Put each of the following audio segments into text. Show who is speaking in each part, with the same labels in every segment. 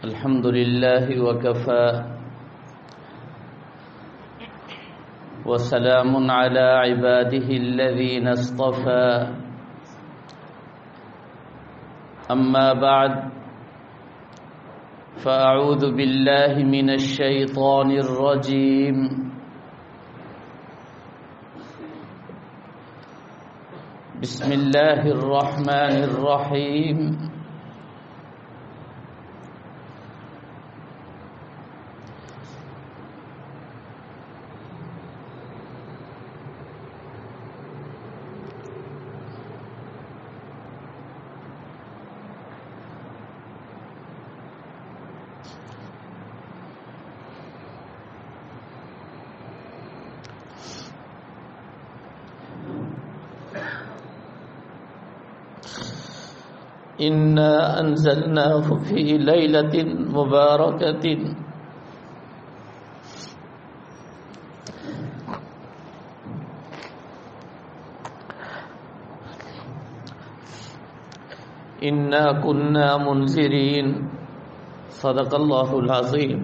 Speaker 1: الحمد لله وكفى وسلام على عباده الذين اصطفى أما بعد فأعوذ بالله من الشيطان الرجيم بسم الله الرحمن الرحيم إنا أنزلناه في ليلة مباركة إنا كنا منذرين صدق الله العظيم.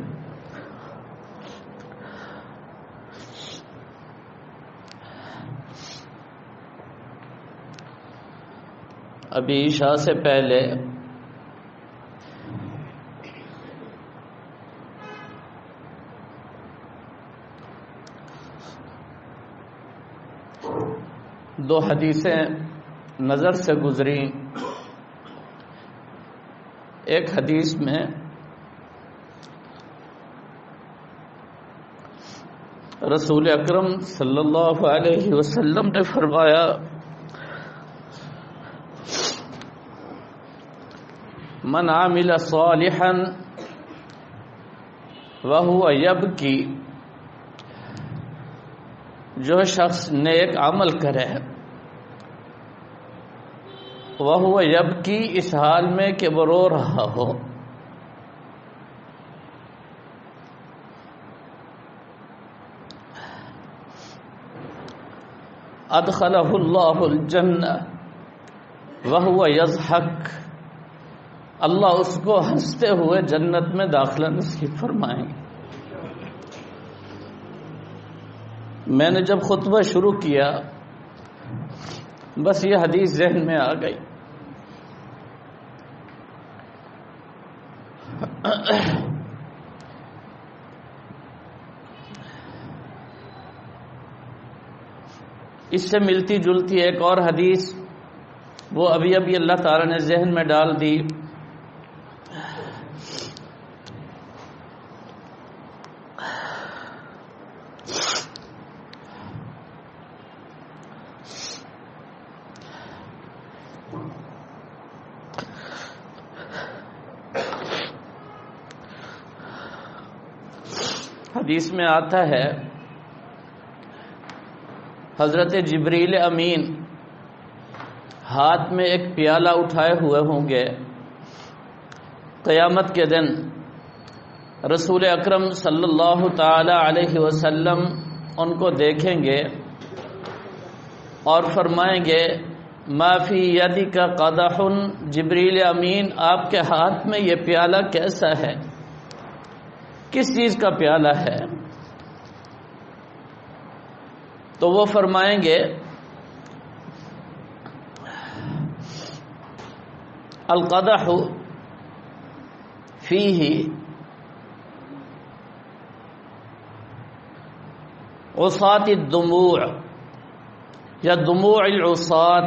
Speaker 1: ابھی عشاء سے پہلے دو حدیثیں نظر سے گزری. ایک حدیث میں رسول اکرم صلی اللہ علیہ وسلم نے فرمایا من عمل صالحا وهو يبكي، جو شخص نیک عمل کرے وهو يبكي، اس حال میں کہ وہ رو رہا ہو، ادخلہ اللہ الجنہ وهو يضحك، اللہ اس کو ہنستے ہوئے جنت میں داخلہ نصیب فرمائیں گے. میں نے جب خطبہ شروع کیا بس یہ حدیث ذہن میں آ گئی. اس سے ملتی جلتی ایک اور حدیث وہ ابھی اللہ تعالی نے ذہن میں ڈال دی. حدیث میں آتا ہے حضرت جبریل امین ہاتھ میں ایک پیالہ اٹھائے ہوئے ہوں گے. قیامت کے دن رسول اکرم صلی اللہ تعالی علیہ وسلم ان کو دیکھیں گے اور فرمائیں گے ما فی یدک قدح، جبریل امین آپ کے ہاتھ میں یہ پیالہ کیسا ہے، کس چیز کا پیالہ ہے؟ تو وہ فرمائیں گے القدح فیہ عصاة الدموع یا دموع العصاة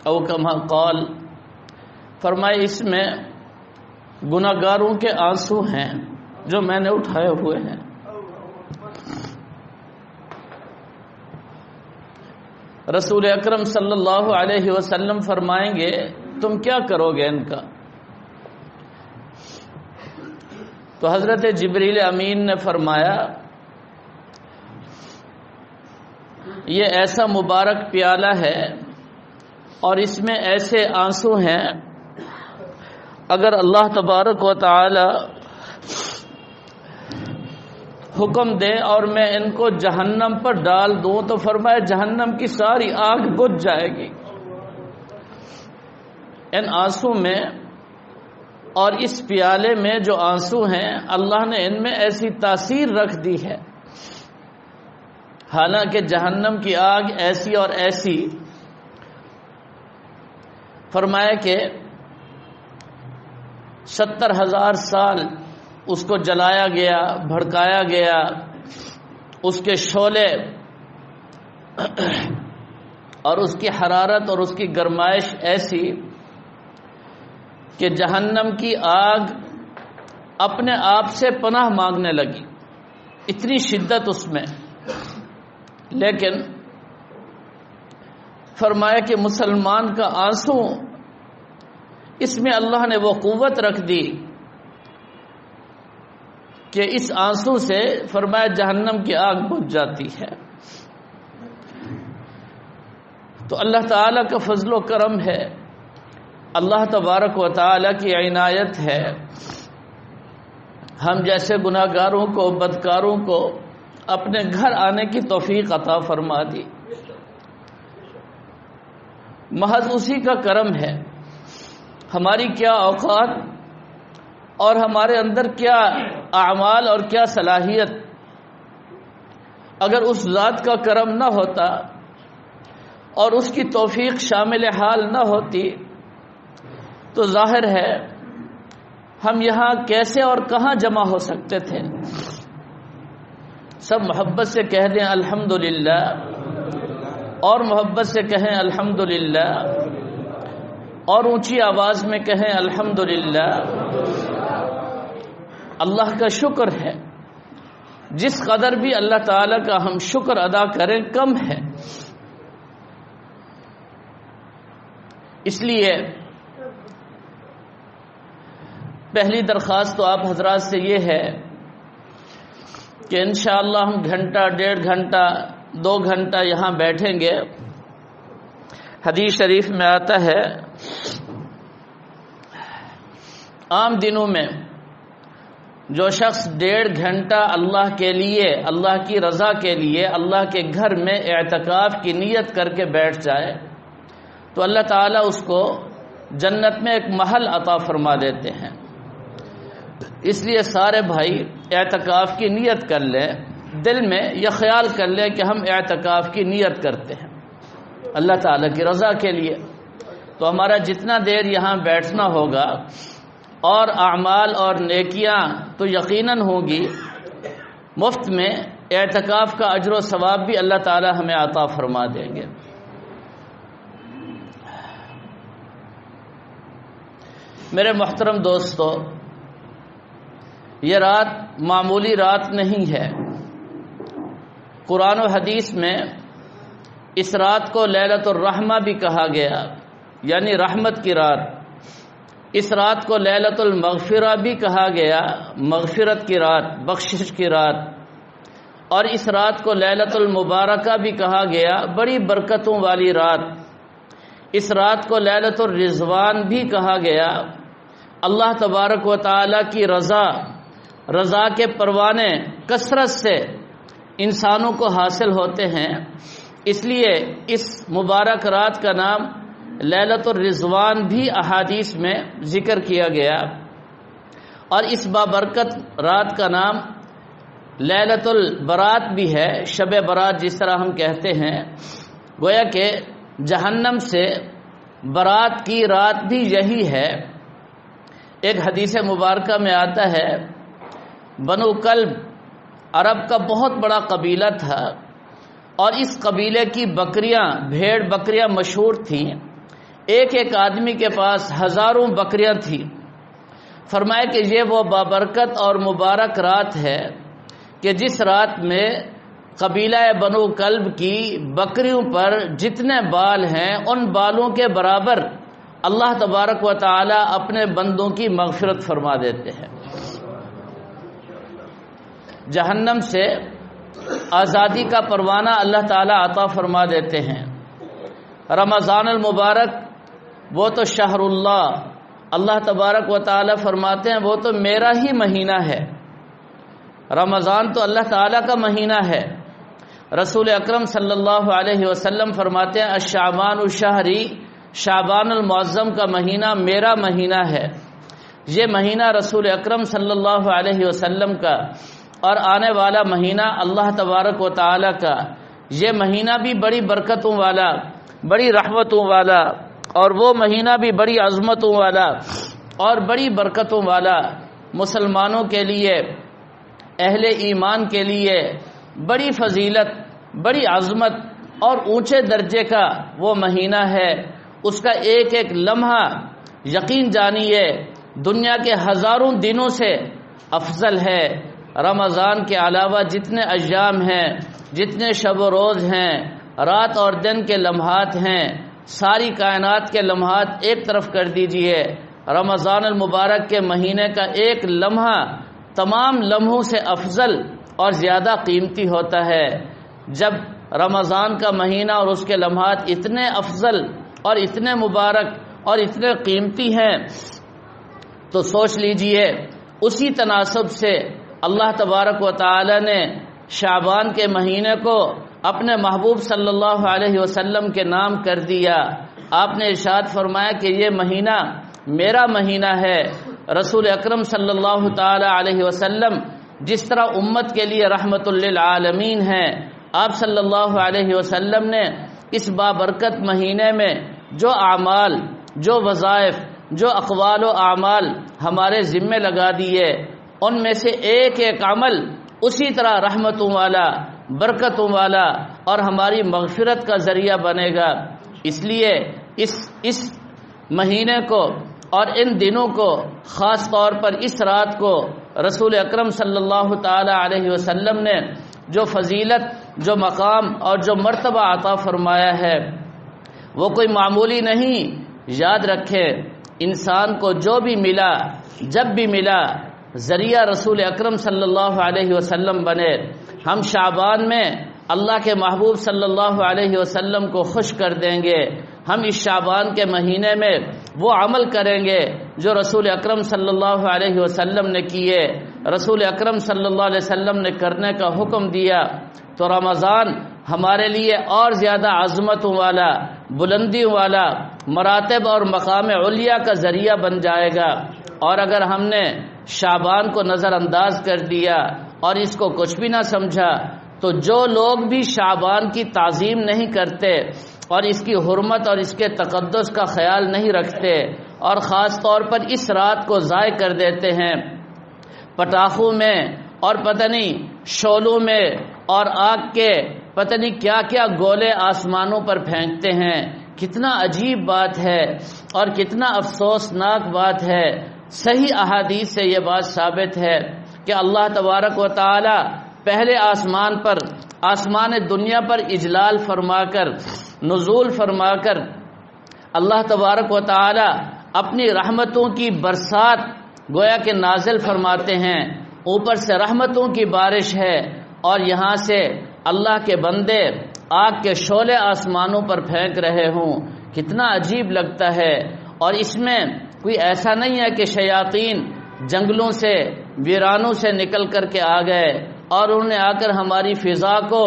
Speaker 1: او کما قال، فرمائے اس میں گناہگاروں کے آنسو ہیں جو میں نے اٹھائے ہوئے ہیں. رسول اکرم صلی اللہ علیہ وسلم فرمائیں گے تم کیا کرو گے ان کا؟ تو حضرت جبریل امین نے فرمایا یہ ایسا مبارک پیالہ ہے اور اس میں ایسے آنسو ہیں، اگر اللہ تبارک و تعالی حکم دے اور میں ان کو جہنم پر ڈال دوں تو فرمایا جہنم کی ساری آگ بجھ جائے گی. ان آنسو میں اور اس پیالے میں جو آنسو ہیں اللہ نے ان میں ایسی تاثیر رکھ دی ہے، حالانکہ جہنم کی آگ ایسی اور ایسی، فرمایا کہ 70,000 سال اس کو جلایا گیا، بھڑکایا گیا، اس کے شعلے اور اس کی حرارت اور اس کی گرمائش ایسی کہ جہنم کی آگ اپنے آپ سے پناہ مانگنے لگی، اتنی شدت اس میں۔ لیکن فرمایا کہ مسلمان کا آنسو، اس میں اللہ نے وہ قوت رکھ دی کہ اس آنسو سے فرمایا جہنم کی آگ بجھ جاتی ہے۔ تو اللہ تعالیٰ کا فضل و کرم ہے، اللہ تبارک و تعالیٰ کی عنایت ہے، ہم جیسے گناہگاروں کو، بدکاروں کو اپنے گھر آنے کی توفیق عطا فرما دی۔ محض اسی کا کرم ہے، ہماری کیا اوقات اور ہمارے اندر کیا اعمال اور کیا صلاحیت، اگر اس ذات کا کرم نہ ہوتا اور اس کی توفیق شامل حال نہ ہوتی تو ظاہر ہے ہم یہاں کیسے اور کہاں جمع ہو سکتے تھے۔ سب محبت سے کہہ دیں الحمدللہ، اور محبت سے کہیں الحمدللہ، اور اونچی آواز میں کہیں الحمدللہ۔ اللہ کا شکر ہے، جس قدر بھی اللہ تعالیٰ کا ہم شکر ادا کریں کم ہے۔ اس لیے پہلی درخواست تو آپ حضرات سے یہ ہے کہ انشاءاللہ ہم گھنٹہ، 1.5 گھنٹہ، 2 گھنٹہ یہاں بیٹھیں گے۔ حدیث شریف میں آتا ہے عام دنوں میں جو شخص 1.5 گھنٹہ اللہ کے لیے، اللہ کی رضا کے لیے اللہ کے گھر میں اعتکاف کی نیت کر کے بیٹھ جائے تو اللہ تعالیٰ اس کو جنت میں ایک محل عطا فرما دیتے ہیں۔ اس لیے سارے بھائی اعتکاف کی نیت کر لیں، دل میں یہ خیال کر لیں کہ ہم اعتکاف کی نیت کرتے ہیں اللہ تعالیٰ کی رضا کے لیے، تو ہمارا جتنا دیر یہاں بیٹھنا ہوگا اور اعمال اور نیکیاں تو یقیناً ہوں گی، مفت میں اعتکاف کا اجر و ثواب بھی اللہ تعالیٰ ہمیں عطا فرما دیں گے۔ میرے محترم دوستو، یہ رات معمولی رات نہیں ہے۔ قرآن و حدیث میں اس رات کو لیلۃ الرحمہ بھی کہا گیا، یعنی رحمت کی رات۔ اس رات کو لیلۃ المغفرہ بھی کہا گیا، مغفرت کی رات، بخشش کی رات۔ اور اس رات کو لیلۃ المبارکہ بھی کہا گیا، بڑی برکتوں والی رات۔ اس رات کو لیلۃ الرضوان بھی کہا گیا۔ اللہ تبارک و تعالیٰ کی رضا کے پروانے کثرت سے انسانوں کو حاصل ہوتے ہیں، اس لیے اس مبارک رات کا نام لیلۃ الرضوان بھی احادیث میں ذکر کیا گیا، اور اس بابرکت رات کا نام لیلۃ البرات بھی ہے، شب برات جس طرح ہم کہتے ہیں۔ گویا کہ جہنم سے برات کی رات بھی یہی ہے۔ ایک حدیث مبارکہ میں آتا ہے بنو کلب عرب کا بہت بڑا قبیلہ تھا، اور اس قبیلے کی بکریاں، بھیڑ بکریاں مشہور تھیں۔ ایک ایک آدمی کے پاس ہزاروں بکریاں تھیں۔ فرمایا کہ یہ وہ بابرکت اور مبارک رات ہے کہ جس رات میں قبیلہ بنو کلب کی بکریوں پر جتنے بال ہیں ان بالوں کے برابر اللہ تبارک و تعالی اپنے بندوں کی مغفرت فرما دیتے ہیں۔ جہنم سے آزادی کا پروانہ اللہ تعالی عطا فرما دیتے ہیں۔ رمضان المبارک وہ تو شہر اللہ تبارک و تعالی فرماتے ہیں وہ تو میرا ہی مہینہ ہے۔ رمضان تو اللہ تعالی کا مہینہ ہے۔ رسول اکرم صلی اللہ علیہ وسلم فرماتے ہیں الشعبان الشہری، شعبان المعظم کا مہینہ میرا مہینہ ہے۔ یہ مہینہ رسول اکرم صلی اللہ علیہ وسلم کا اور آنے والا مہینہ اللہ تبارک و تعالی کا، یہ مہینہ بھی بڑی برکتوں والا، بڑی رحمتوں والا، اور وہ مہینہ بھی بڑی عظمتوں والا اور بڑی برکتوں والا، مسلمانوں کے لیے، اہل ایمان کے لیے بڑی فضیلت، بڑی عظمت اور اونچے درجے کا وہ مہینہ ہے۔ اس کا ایک ایک لمحہ یقین جانیے دنیا کے ہزاروں دنوں سے افضل ہے۔ رمضان کے علاوہ جتنے ایام ہیں، جتنے شب و روز ہیں، رات اور دن کے لمحات ہیں، ساری کائنات کے لمحات ایک طرف کر دیجئے، رمضان المبارک کے مہینے کا ایک لمحہ تمام لمحوں سے افضل اور زیادہ قیمتی ہوتا ہے۔ جب رمضان کا مہینہ اور اس کے لمحات اتنے افضل اور اتنے مبارک اور اتنے قیمتی ہیں تو سوچ لیجئے اسی تناسب سے اللہ تبارک و تعالی نے شعبان کے مہینے کو اپنے محبوب صلی اللہ علیہ وسلم کے نام کر دیا۔ آپ نے ارشاد فرمایا کہ یہ مہینہ میرا مہینہ ہے۔ رسول اکرم صلی اللہ تعالی علیہ وسلم جس طرح امت کے لیے رحمت للعالمین ہیں، آپ صلی اللہ علیہ وسلم نے اس بابرکت مہینے میں جو اعمال، جو وظائف، جو اقوال و اعمال ہمارے ذمے لگا دیے، ان میں سے ایک ایک عمل اسی طرح رحمتوں والا، برکتوں والا اور ہماری مغفرت کا ذریعہ بنے گا۔ اس لیے اس مہینے کو اور ان دنوں کو، خاص طور پر اس رات کو رسول اکرم صلی اللہ تعالی علیہ وسلم نے جو فضیلت، جو مقام اور جو مرتبہ عطا فرمایا ہے وہ کوئی معمولی نہیں۔ یاد رکھے انسان کو جو بھی ملا، جب بھی ملا، ذریعہ رسول اکرم صلی اللہ علیہ وسلم بنے۔ ہم شعبان میں اللہ کے محبوب صلی اللہ علیہ وسلم کو خوش کر دیں گے۔ ہم اس شعبان کے مہینے میں وہ عمل کریں گے جو رسول اکرم صلی اللہ علیہ وسلم نے کیے، رسول اکرم صلی اللہ علیہ وسلم نے کرنے کا حکم دیا۔ تو رمضان ہمارے لیے اور زیادہ عظمتوں والا، بلندی والا، مراتب اور مقام علیہ کا ذریعہ بن جائے گا۔ اور اگر ہم نے شعبان کو نظر انداز کر دیا اور اس کو کچھ بھی نہ سمجھا تو جو لوگ بھی شعبان کی تعظیم نہیں کرتے اور اس کی حرمت اور اس کے تقدس کا خیال نہیں رکھتے اور خاص طور پر اس رات کو ضائع کر دیتے ہیں، پٹاخوں میں اور پتہ نہیں شعلوں میں اور آگ کے پتہ نہیں کیا کیا گولے آسمانوں پر پھینکتے ہیں، کتنا عجیب بات ہے اور کتنا افسوسناک بات ہے۔ صحیح احادیث سے یہ بات ثابت ہے کہ اللہ تبارک و تعالی پہلے آسمان پر، آسمان دنیا پر اجلال فرما کر، نزول فرما کر اللہ تبارک و تعالی اپنی رحمتوں کی برسات گویا کہ نازل فرماتے ہیں، اوپر سے رحمتوں کی بارش ہے اور یہاں سے اللہ کے بندے آگ کے شعلے آسمانوں پر پھینک رہے ہوں، کتنا عجیب لگتا ہے۔ اور اس میں کوئی ایسا نہیں ہے کہ شیاطین جنگلوں سے، ویرانوں سے نکل کر کے آ گئے اور انہوں نے آ کر ہماری فضا کو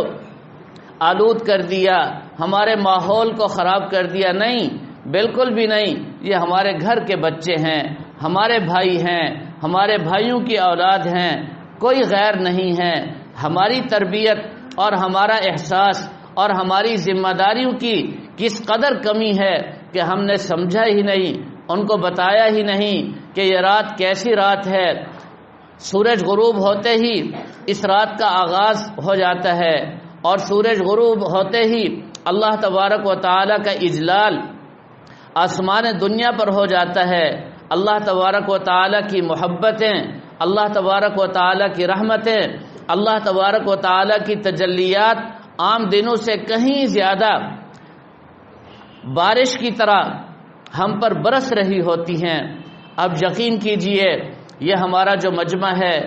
Speaker 1: آلود کر دیا، ہمارے ماحول کو خراب کر دیا۔ نہیں، بالکل بھی نہیں، یہ ہمارے گھر کے بچے ہیں، ہمارے بھائی ہیں، ہمارے بھائیوں کی اولاد ہیں، کوئی غیر نہیں ہے۔ ہماری تربیت اور ہمارا احساس اور ہماری ذمہ داریوں کی کس قدر کمی ہے کہ ہم نے سمجھا ہی نہیں، ان کو بتایا ہی نہیں کہ یہ رات کیسی رات ہے۔ سورج غروب ہوتے ہی اس رات کا آغاز ہو جاتا ہے اور سورج غروب ہوتے ہی اللہ تبارک و تعالی کا اجلال آسمان دنیا پر ہو جاتا ہے۔ اللہ تبارک و تعالی کی محبتیں، اللہ تبارک و تعالی کی رحمتیں، اللہ تبارک و تعالی کی تجلیات عام دنوں سے کہیں زیادہ بارش کی طرح ہم پر برس رہی ہوتی ہیں۔ اب یقین کیجئے یہ ہمارا جو مجمع ہے،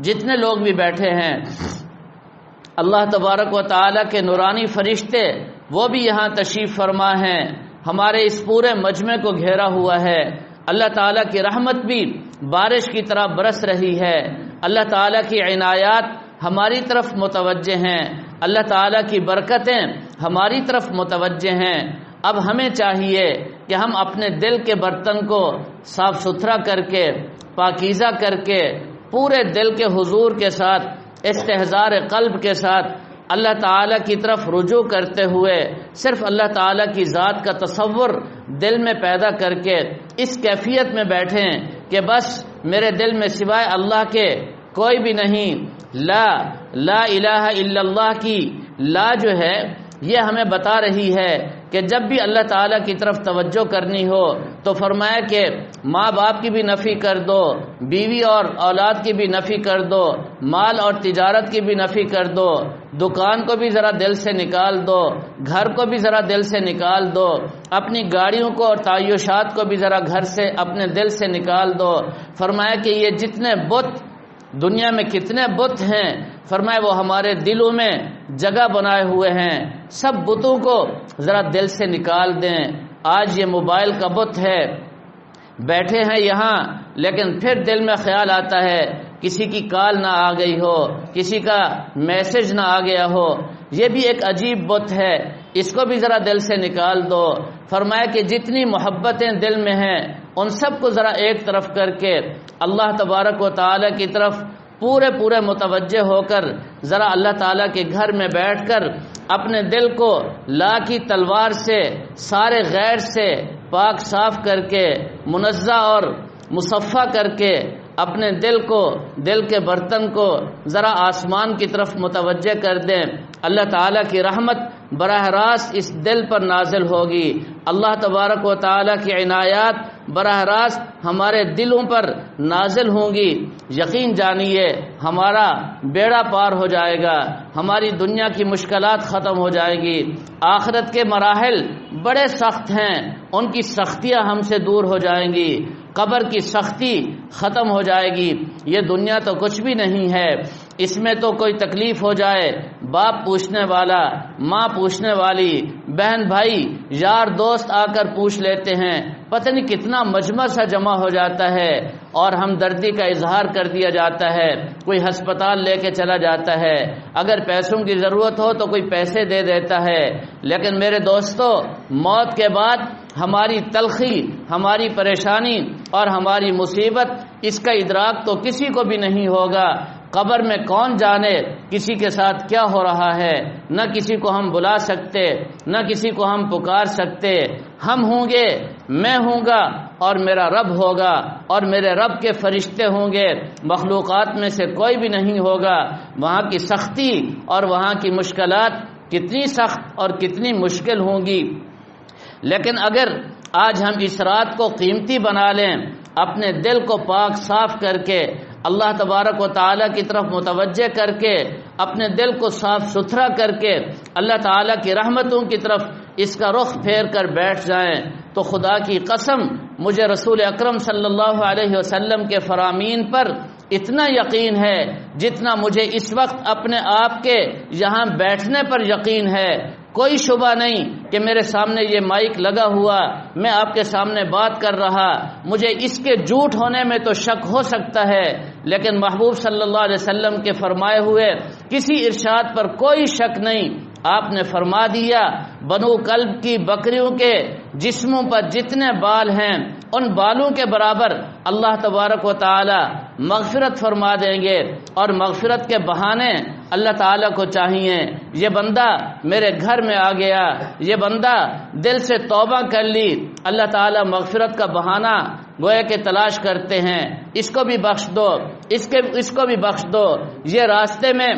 Speaker 1: جتنے لوگ بھی بیٹھے ہیں، اللہ تبارک و تعالی کے نورانی فرشتے وہ بھی یہاں تشریف فرما ہیں، ہمارے اس پورے مجمع کو گھیرا ہوا ہے۔ اللہ تعالیٰ کی رحمت بھی بارش کی طرح برس رہی ہے، اللہ تعالیٰ کی عنایات ہماری طرف متوجہ ہیں، اللہ تعالیٰ کی برکتیں ہماری طرف متوجہ ہیں۔ اب ہمیں چاہیے کہ ہم اپنے دل کے برتن کو صاف ستھرا کر کے پاکیزہ کر کے پورے دل کے حضور کے ساتھ استحضار قلب کے ساتھ اللہ تعالیٰ کی طرف رجوع کرتے ہوئے صرف اللہ تعالیٰ کی ذات کا تصور دل میں پیدا کر کے اس کیفیت میں بیٹھیں کہ بس میرے دل میں سوائے اللہ کے کوئی بھی نہیں. لا الہ الا اللہ کی لا جو ہے یہ ہمیں بتا رہی ہے کہ جب بھی اللہ تعالیٰ کی طرف توجہ کرنی ہو تو فرمایا کہ ماں باپ کی بھی نفی کر دو، بیوی اور اولاد کی بھی نفی کر دو، مال اور تجارت کی بھی نفی کر دو، دکان کو بھی ذرا دل سے نکال دو، گھر کو بھی ذرا دل سے نکال دو، اپنی گاڑیوں کو اور تعیشات کو بھی ذرا گھر سے اپنے دل سے نکال دو. فرمایا کہ یہ جتنے بت دنیا میں کتنے بت ہیں، فرمایا وہ ہمارے دلوں میں جگہ بنائے ہوئے ہیں، سب بتوں کو ذرا دل سے نکال دیں. آج یہ موبائل کا بت ہے، بیٹھے ہیں یہاں لیکن پھر دل میں خیال آتا ہے کسی کی کال نہ آ گئی ہو، کسی کا میسج نہ آ گیا ہو، یہ بھی ایک عجیب بت ہے، اس کو بھی ذرا دل سے نکال دو. فرمایا کہ جتنی محبتیں دل میں ہیں ان سب کو ذرا ایک طرف کر کے اللہ تبارک و تعالی کی طرف پورے متوجہ ہو کر ذرا اللہ تعالیٰ کے گھر میں بیٹھ کر اپنے دل کو لا کی تلوار سے سارے غیر سے پاک صاف کر کے منزہ اور مصفہ کر کے اپنے دل کے برتن کو ذرا آسمان کی طرف متوجہ کر دیں. اللہ تعالیٰ کی رحمت براہ راست اس دل پر نازل ہوگی، اللہ تبارک و تعالیٰ کی عنایات براہ راست ہمارے دلوں پر نازل ہوں گی. یقین جانیے ہمارا بیڑا پار ہو جائے گا، ہماری دنیا کی مشکلات ختم ہو جائے گی. آخرت کے مراحل بڑے سخت ہیں، ان کی سختیاں ہم سے دور ہو جائیں گی، قبر کی سختی ختم ہو جائے گی. یہ دنیا تو کچھ بھی نہیں ہے، اس میں تو کوئی تکلیف ہو جائے باپ پوچھنے والا، ماں پوچھنے والی، بہن بھائی یار دوست آ کر پوچھ لیتے ہیں، پتہ نہیں کتنا مجمع سا جمع ہو جاتا ہے اور ہمدردی کا اظہار کر دیا جاتا ہے. کوئی ہسپتال لے کے چلا جاتا ہے، اگر پیسوں کی ضرورت ہو تو کوئی پیسے دے دیتا ہے. لیکن میرے دوستو موت کے بعد ہماری تلخی، ہماری پریشانی اور ہماری مصیبت اس کا ادراک تو کسی کو بھی نہیں ہوگا. قبر میں کون جانے کسی کے ساتھ کیا ہو رہا ہے، نہ کسی کو ہم بلا سکتے، نہ کسی کو ہم پکار سکتے. ہم ہوں گے، میں ہوں گا اور میرا رب ہوگا اور میرے رب کے فرشتے ہوں گے، مخلوقات میں سے کوئی بھی نہیں ہوگا. وہاں کی سختی اور وہاں کی مشکلات کتنی سخت اور کتنی مشکل ہوں گی. لیکن اگر آج ہم اس رات کو قیمتی بنا لیں، اپنے دل کو پاک صاف کر کے اللہ تبارک و تعالیٰ کی طرف متوجہ کر کے اپنے دل کو صاف ستھرا کر کے اللہ تعالیٰ کی رحمتوں کی طرف اس کا رخ پھیر کر بیٹھ جائیں تو خدا کی قسم مجھے رسول اکرم صلی اللہ علیہ وسلم کے فرامین پر اتنا یقین ہے جتنا مجھے اس وقت اپنے آپ کے یہاں بیٹھنے پر یقین ہے. کوئی شبہ نہیں کہ میرے سامنے یہ مائک لگا ہوا، میں آپ کے سامنے بات کر رہا، مجھے اس کے جھوٹ ہونے میں تو شک ہو سکتا ہے، لیکن محبوب صلی اللہ علیہ وسلم کے فرمائے ہوئے کسی ارشاد پر کوئی شک نہیں. آپ نے فرما دیا بنو کلب کی بکریوں کے جسموں پر جتنے بال ہیں ان بالوں کے برابر اللہ تبارک و تعالی مغفرت فرما دیں گے. اور مغفرت کے بہانے اللہ تعالیٰ کو چاہیے یہ بندہ میرے گھر میں آ گیا، یہ بندہ دل سے توبہ کر لی، اللہ تعالیٰ مغفرت کا بہانہ گویا کہ تلاش کرتے ہیں، اس کو بھی بخش دو، اس کو بھی بخش دو. یہ راستے میں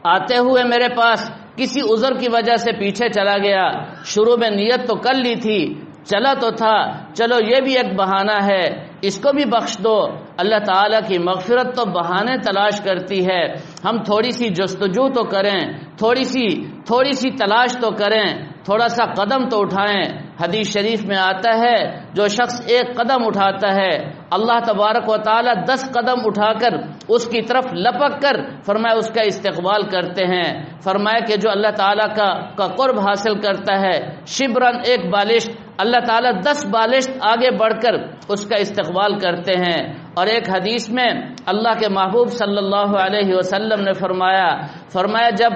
Speaker 1: آتے ہوئے میرے پاس کسی عذر کی وجہ سے پیچھے چلا گیا، شروع میں نیت تو کر لی تھی، چلا تو تھا، چلو یہ بھی ایک بہانہ ہے، اس کو بھی بخش دو. اللہ تعالیٰ کی مغفرت تو بہانے تلاش کرتی ہے. ہم تھوڑی سی جستجو تو کریں، تھوڑی سی تلاش تو کریں، تھوڑا سا قدم تو اٹھائیں. حدیث شریف میں آتا ہے جو شخص ایک قدم اٹھاتا ہے اللہ تبارک و تعالیٰ 10 قدم اٹھا کر اس کی طرف لپک کر فرمایا اس کا استقبال کرتے ہیں. فرمایا کہ جو اللہ تعالیٰ کا قرب حاصل کرتا ہے شبرن ایک بالشت، اللہ تعالیٰ 10 بالشت آگے بڑھ کر اس کا استقبال کرتے ہیں. اور ایک حدیث میں اللہ کے محبوب صلی اللہ علیہ وسلم نے فرمایا جب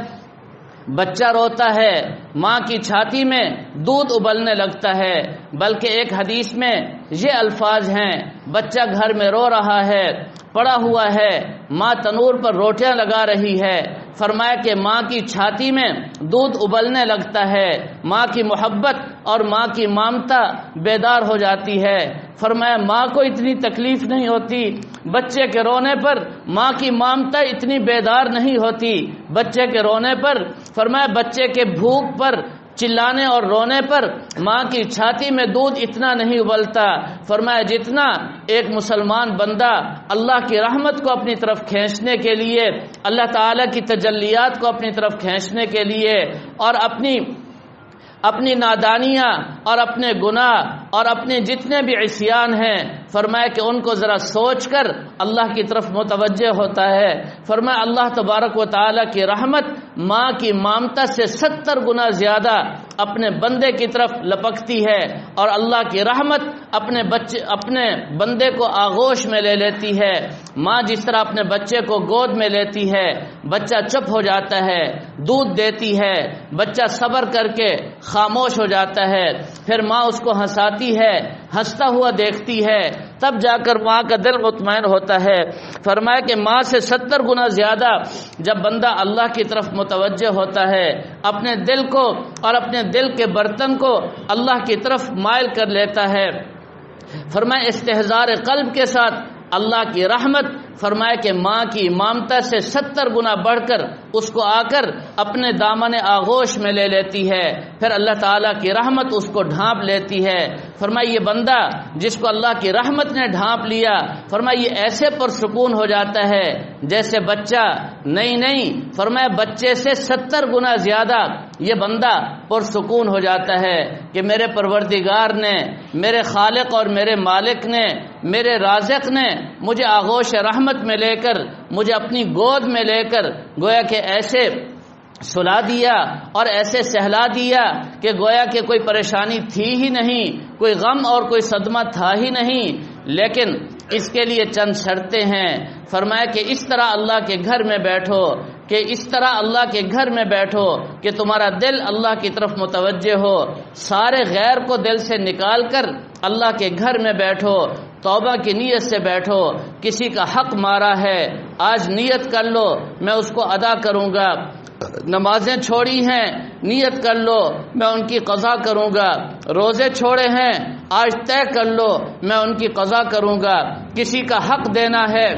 Speaker 1: بچہ روتا ہے ماں کی چھاتی میں دودھ ابلنے لگتا ہے، بلکہ ایک حدیث میں یہ الفاظ ہیں، بچہ گھر میں رو رہا ہے، پڑا ہوا ہے، ماں تنور پر روٹیاں لگا رہی ہے، فرمایا کہ ماں کی چھاتی میں دودھ ابلنے لگتا ہے، ماں کی محبت اور ماں کی ممتا بیدار ہو جاتی ہے۔ فرمایا ماں کو اتنی تکلیف نہیں ہوتی، بچے کے رونے پر ماں کی ممتا اتنی بیدار نہیں ہوتی، بچے کے رونے پر، فرمایا بچے کے بھوک پر، چلانے اور رونے پر ماں کی چھاتی میں دودھ اتنا نہیں ابلتا، فرمایا جتنا ایک مسلمان بندہ اللہ کی رحمت کو اپنی طرف کھینچنے کے لیے، اللہ تعالیٰ کی تجلیات کو اپنی طرف کھینچنے کے لیے اور اپنی نادانیاں اور اپنے گناہ اور اپنے جتنے بھی عصیان ہیں، فرمایا کہ ان کو ذرا سوچ کر اللہ کی طرف متوجہ ہوتا ہے۔ فرمایا اللہ تبارک و تعالیٰ کی رحمت ماں کی ممتا سے 70 گنا زیادہ اپنے بندے کی طرف لپکتی ہے، اور اللہ کی رحمت اپنے بندے کو آغوش میں لے لیتی ہے۔ ماں جس طرح اپنے بچے کو گود میں لیتی ہے، بچہ چپ ہو جاتا ہے، دودھ دیتی ہے، بچہ صبر کر کے خاموش ہو جاتا ہے، پھر ماں اس کو ہنساتی ہے، ہنستا ہوا دیکھتی ہے، تب جا کر ماں کا دل مطمئن ہوتا ہے۔ فرمایا کہ ماں سے 70 گنا زیادہ جب بندہ اللہ کی طرف متوجہ ہوتا ہے، اپنے دل کو اور اپنے دل کے برتن کو اللہ کی طرف مائل کر لیتا ہے، فرمایا استحضار قلب کے ساتھ اللہ کی رحمت، فرمایا کہ ماں کی ممتا سے 70 گنا بڑھ کر اس کو آ کر اپنے دامن آغوش میں لے لیتی ہے، پھر اللہ تعالیٰ کی رحمت اس کو ڈھانپ لیتی ہے۔ فرمایا یہ بندہ جس کو اللہ کی رحمت نے ڈھانپ لیا، فرمایا یہ ایسے پرسکون ہو جاتا ہے جیسے بچہ نہیں، فرمایا بچے سے 70 گنا زیادہ یہ بندہ پرسکون ہو جاتا ہے کہ میرے پروردگار نے، میرے خالق اور میرے مالک نے، میرے رازق نے مجھے آغوش رحمت میں لے کر، مجھے اپنی گود میں لے کر گویا کہ ایسے سلا دیا اور ایسے سہلا دیا کہ گویا کہ کوئی پریشانی تھی ہی نہیں، کوئی غم اور کوئی صدمہ تھا ہی نہیں، لیکن اس کے لیے چند شرطیں ہیں۔ فرمایا کہ اس طرح اللہ کے گھر میں بیٹھو، کہ اس طرح اللہ کے گھر میں بیٹھو کہ تمہارا دل اللہ کی طرف متوجہ ہو، سارے غیر کو دل سے نکال کر اللہ کے گھر میں بیٹھو، توبہ کی نیت سے بیٹھو، کسی کا حق مارا ہے آج نیت کر لو میں اس کو ادا کروں گا، نمازیں چھوڑی ہیں نیت کر لو میں ان کی قضا کروں گا، روزے چھوڑے ہیں آج طے کر لو میں ان کی قضا کروں گا، کسی کا حق دینا ہے،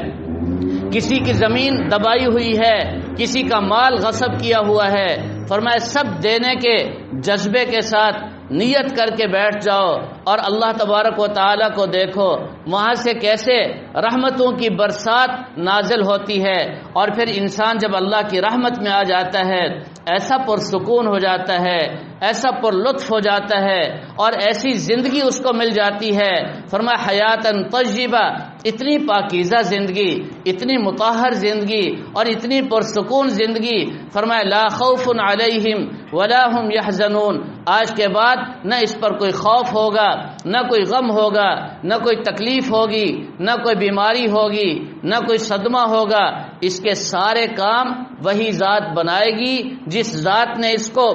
Speaker 1: کسی کی زمین دبائی ہوئی ہے، کسی کا مال غصب کیا ہوا ہے، فرمایا سب دینے کے جذبے کے ساتھ نیت کر کے بیٹھ جاؤ اور اللہ تبارک و تعالیٰ کو دیکھو وہاں سے کیسے رحمتوں کی برسات نازل ہوتی ہے، اور پھر انسان جب اللہ کی رحمت میں آ جاتا ہے ایسا پرسکون ہو جاتا ہے، ایسا پر لطف ہو جاتا ہے اور ایسی زندگی اس کو مل جاتی ہے۔ فرمایا حیاتن طیبہ، اتنی پاکیزہ زندگی، اتنی مطہر زندگی اور اتنی پرسکون زندگی، فرمایا لا خوف علیہم ولا هم یحزنون، آج کے بعد نہ اس پر کوئی خوف ہوگا، نہ کوئی غم ہوگا، نہ کوئی تکلیف ہوگی، نہ کوئی بیماری ہوگی، نہ کوئی صدمہ ہوگا، اس کے سارے کام وہی ذات بنائے گی جس ذات نے اس کو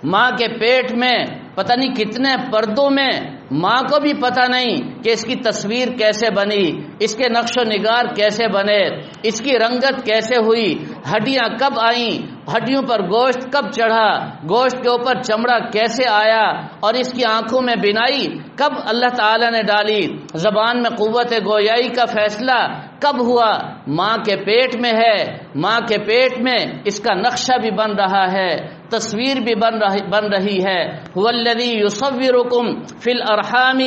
Speaker 1: ماں کے پیٹ میں پتہ نہیں کتنے پردوں میں، ماں کو بھی پتہ نہیں کہ اس کی تصویر کیسے بنی، اس کے نقش و نگار کیسے بنے، اس کی رنگت کیسے ہوئی، ہڈیاں کب آئیں، ہڈیوں پر گوشت کب چڑھا، گوشت کے اوپر چمڑا کیسے آیا، اور اس کی آنکھوں میں بینائی کب اللہ تعالی نے ڈالی، زبان میں قوت گویائی کا فیصلہ کب ہوا، ماں کے پیٹ میں ہے، ماں کے پیٹ میں اس کا نقشہ بھی بن رہا ہے، تصویر بھی بن رہی ہے۔ هو الذی یصورکم فی الارحام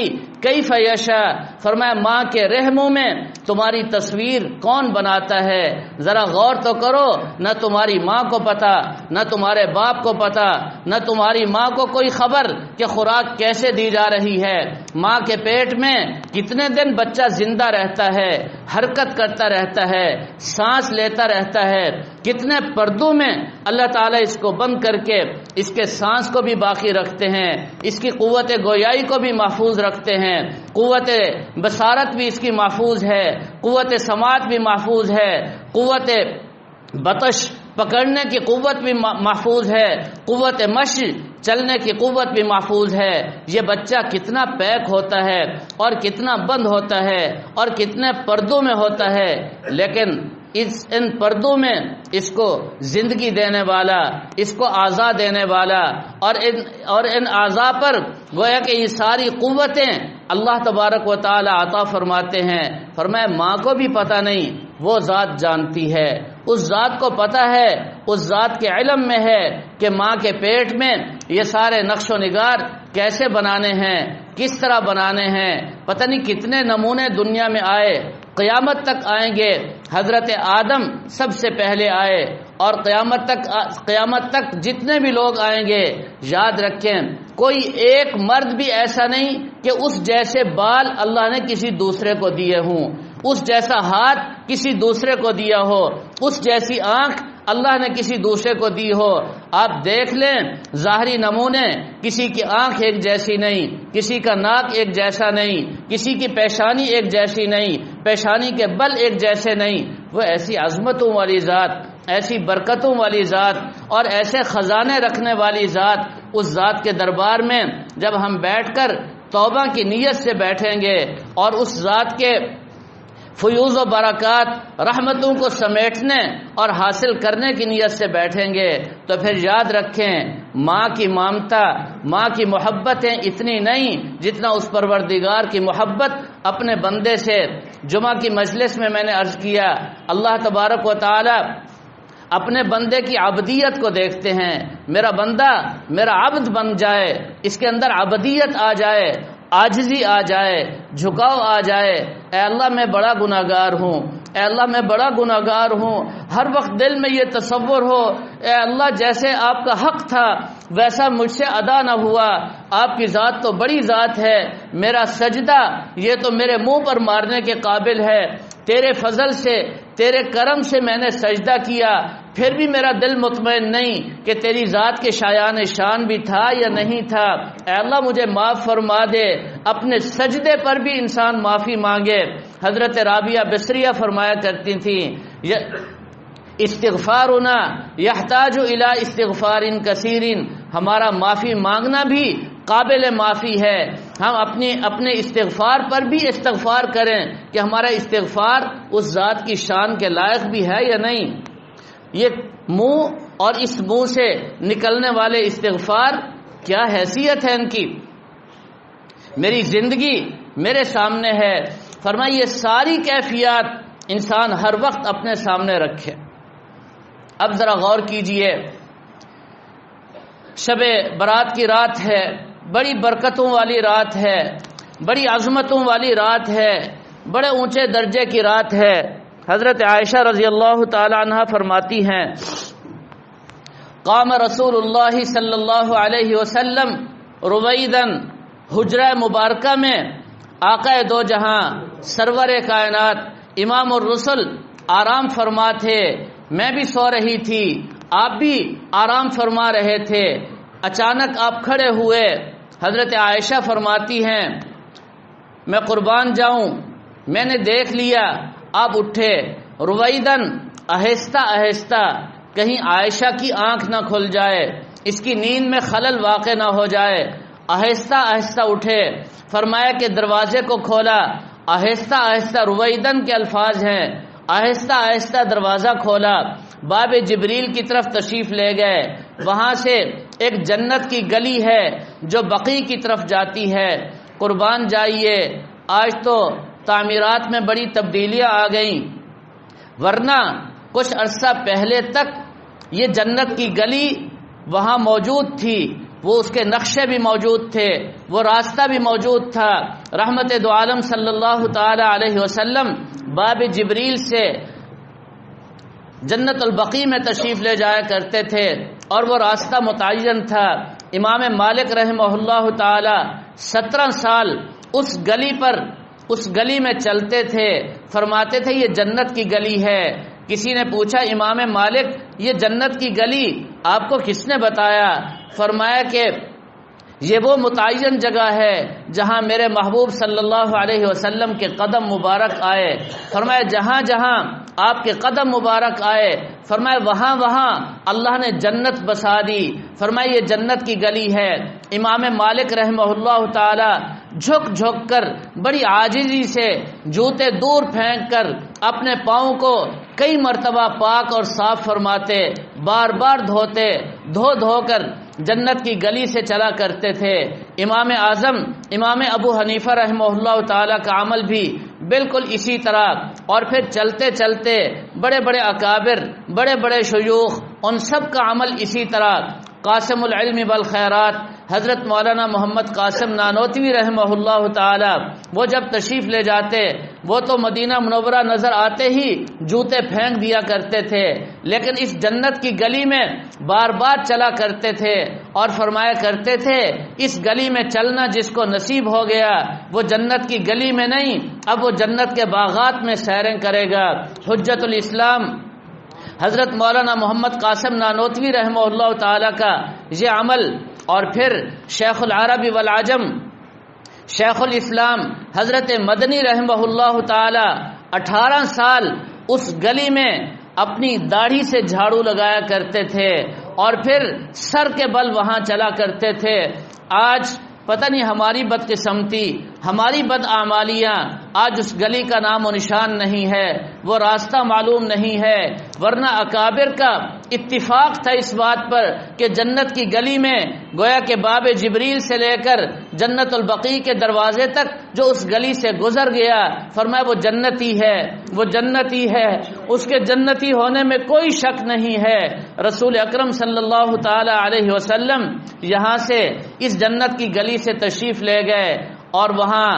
Speaker 1: کیف یشاء، فرمایا ماں کے رحموں میں تمہاری تصویر کون بناتا ہے، ذرا غور تو کرو، نہ تمہاری ماں کو پتا، نہ تمہارے باپ کو پتا، نہ تمہاری ماں کو کوئی خبر کہ خوراک کیسے دی جا رہی ہے، ماں کے پیٹ میں کتنے دن بچہ زندہ رہتا ہے، حرکت کرتا رہتا ہے، سانس لیتا رہتا ہے، کتنے پردوں میں اللہ تعالیٰ اس کو بند کر کے اس کے سانس کو بھی باقی رکھتے ہیں، اس کی قوت گویائی کو بھی محفوظ رکھتے ہیں، قوت بصارت بھی اس کی محفوظ ہے، قوت سماعت بھی محفوظ ہے، قوت بطش پکڑنے کی قوت بھی محفوظ ہے، قوت مشی چلنے کی قوت بھی محفوظ ہے۔ یہ بچہ کتنا پیک ہوتا ہے اور کتنا بند ہوتا ہے اور کتنے پردوں میں ہوتا ہے، لیکن ان پردوں میں اس کو زندگی دینے والا، اس کو اعضاء دینے والا اور ان اعضاء پر گویا کہ یہ ساری قوتیں اللہ تبارک و تعالی عطا فرماتے ہیں۔ فرمایا ماں کو بھی پتہ نہیں، وہ ذات جانتی ہے، اس ذات کو پتہ ہے، اس ذات کے علم میں ہے کہ ماں کے پیٹ میں یہ سارے نقش و نگار کیسے بنانے ہیں، کس طرح بنانے ہیں۔ پتہ نہیں کتنے نمونے دنیا میں آئے، قیامت تک آئیں گے۔ حضرت آدم سب سے پہلے آئے اور قیامت تک جتنے بھی لوگ آئیں گے، یاد رکھیں کوئی ایک مرد بھی ایسا نہیں کہ اس جیسے بال اللہ نے کسی دوسرے کو دیے ہوں، اس جیسا ہاتھ کسی دوسرے کو دیا ہو، اس جیسی آنکھ اللہ نے کسی دوسرے کو دی ہو۔ آپ دیکھ لیں ظاہری نمونے، کسی کی آنکھ ایک جیسی نہیں، کسی کا ناک ایک جیسا نہیں، کسی کی پیشانی ایک جیسی نہیں، پیشانی کے بل ایک جیسے نہیں۔ وہ ایسی عظمتوں والی ذات، ایسی برکتوں والی ذات اور ایسے خزانے رکھنے والی ذات، اس ذات کے دربار میں جب ہم بیٹھ کر توبہ کی نیت سے بیٹھیں گے اور اس ذات کے فیوز و برکات رحمتوں کو سمیٹنے اور حاصل کرنے کی نیت سے بیٹھیں گے، تو پھر یاد رکھیں ماں کی ممتا، ماں کی محبتیں اتنی نہیں جتنا اس پروردگار کی محبت اپنے بندے سے۔ جمعہ کی مجلس میں نے عرض کیا، اللہ تبارک و تعالی اپنے بندے کی عبدیت کو دیکھتے ہیں۔ میرا بندہ میرا عبد بن جائے، اس کے اندر عبدیت آ جائے، عاجزی آ جائے، جھکاؤ آ جائے۔ اے اللہ میں بڑا گناہگار ہوں، اے اللہ میں بڑا گناہگار ہوں۔ ہر وقت دل میں یہ تصور ہو، اے اللہ جیسے آپ کا حق تھا ویسا مجھ سے ادا نہ ہوا، آپ کی ذات تو بڑی ذات ہے، میرا سجدہ یہ تو میرے منہ پر مارنے کے قابل ہے، تیرے فضل سے تیرے کرم سے میں نے سجدہ کیا، پھر بھی میرا دل مطمئن نہیں کہ تیری ذات کے شایان شان بھی تھا یا نہیں تھا۔ اے اللہ مجھے معاف فرما دے۔ اپنے سجدے پر بھی انسان معافی مانگے۔ حضرت رابعہ بصریہ فرمایا کرتی تھیں، استغفارنا یحتاج الی استغفار کثیر، ہمارا معافی مانگنا بھی قابل معافی ہے۔ ہم اپنے استغفار پر بھی استغفار کریں کہ ہمارا استغفار اس ذات کی شان کے لائق بھی ہے یا نہیں۔ یہ منہ اور اس منہ سے نکلنے والے استغفار کیا حیثیت ہے ان کی، میری زندگی میرے سامنے ہے۔ فرمایا یہ ساری کیفیات انسان ہر وقت اپنے سامنے رکھے۔ اب ذرا غور کیجئے، شب برات کی رات ہے، بڑی برکتوں والی رات ہے، بڑی عظمتوں والی رات ہے، بڑے اونچے درجے کی رات ہے۔ حضرت عائشہ رضی اللہ تعالی عنہ فرماتی ہیں، قام رسول اللہ صلی اللہ علیہ وسلم رویدن، حجرہ مبارکہ میں آقا دو جہاں سرور کائنات امام الرسل آرام فرما تھے، میں بھی سو رہی تھی، آپ بھی آرام فرما رہے تھے، اچانک آپ کھڑے ہوئے۔ حضرت عائشہ فرماتی ہیں میں قربان جاؤں، میں نے دیکھ لیا آپ اٹھے، رویدن آہستہ آہستہ، کہیں عائشہ کی آنکھ نہ کھل جائے، اس کی نیند میں خلل واقع نہ ہو جائے، آہستہ آہستہ اٹھے۔ فرمایا کہ دروازے کو کھولا، آہستہ آہستہ، رویدن کے الفاظ ہیں، آہستہ آہستہ دروازہ کھولا، باب جبریل کی طرف تشریف لے گئے۔ وہاں سے ایک جنت کی گلی ہے جو بقیع کی طرف جاتی ہے۔ قربان جائیے، آج تو تعمیرات میں بڑی تبدیلیاں آ گئیں، ورنہ کچھ عرصہ پہلے تک یہ جنت کی گلی وہاں موجود تھی، وہ اس کے نقشے بھی موجود تھے، وہ راستہ بھی موجود تھا۔ رحمت دو عالم صلی اللہ تعالی علیہ وسلم باب جبریل سے جنت البقیع میں تشریف لے جایا کرتے تھے اور وہ راستہ متعین تھا۔ امام مالک رحمہ اللہ تعالی 17 سال اس گلی میں چلتے تھے، فرماتے تھے یہ جنت کی گلی ہے۔ کسی نے پوچھا امام مالک یہ جنت کی گلی آپ کو کس نے بتایا؟ فرمایا کہ یہ وہ متعین جگہ ہے جہاں میرے محبوب صلی اللہ علیہ وسلم کے قدم مبارک آئے۔ فرمایا جہاں جہاں آپ کے قدم مبارک آئے، فرمایا وہاں اللہ نے جنت بسا دی، فرمایا یہ جنت کی گلی ہے۔ امام مالک رحمہ اللہ تعالی جھک کر بڑی عاجزی سے جوتے دور پھینک کر اپنے پاؤں کو کئی مرتبہ پاک اور صاف فرماتے، بار بار دھوتے، دھو کر جنت کی گلی سے چلا کرتے تھے۔ امام اعظم امام ابو حنیفہ رحمہ اللہ تعالی کا عمل بھی بالکل اسی طرح، اور پھر چلتے چلتے بڑے بڑے اکابر، بڑے بڑے شیوخ، ان سب کا عمل اسی طرح۔ قاسم العلم بالخیرات حضرت مولانا محمد قاسم نانوتوی رحمہ اللہ تعالی، وہ جب تشریف لے جاتے وہ تو مدینہ منورہ نظر آتے ہی جوتے پھینک دیا کرتے تھے، لیکن اس جنت کی گلی میں بار بار چلا کرتے تھے اور فرمایا کرتے تھے اس گلی میں چلنا جس کو نصیب ہو گیا وہ جنت کی گلی میں نہیں، اب وہ جنت کے باغات میں سیریں کرے گا۔ حجت الاسلام حضرت مولانا محمد قاسم نانوتوی رحمہ اللہ تعالی کا یہ عمل، اور پھر شیخ العرب والعجم شیخ الاسلام حضرت مدنی رحمہ اللہ تعالی 18 سال اس گلی میں اپنی داڑھی سے جھاڑو لگایا کرتے تھے اور پھر سر کے بل وہاں چلا کرتے تھے۔ آج پتہ نہیں ہماری بدقسمتی، ہماری بدعمالیاں، آج اس گلی کا نام و نشان نہیں ہے، وہ راستہ معلوم نہیں ہے، ورنہ اکابر کا اتفاق تھا اس بات پر کہ جنت کی گلی میں گویا کہ باب جبریل سے لے کر جنت البقیع کے دروازے تک جو اس گلی سے گزر گیا، فرمایا وہ جنتی ہے، وہ جنتی ہے، اس کے جنتی ہونے میں کوئی شک نہیں ہے۔ رسول اکرم صلی اللہ تعالی علیہ وسلم یہاں سے اس جنت کی گلی سے تشریف لے گئے اور وہاں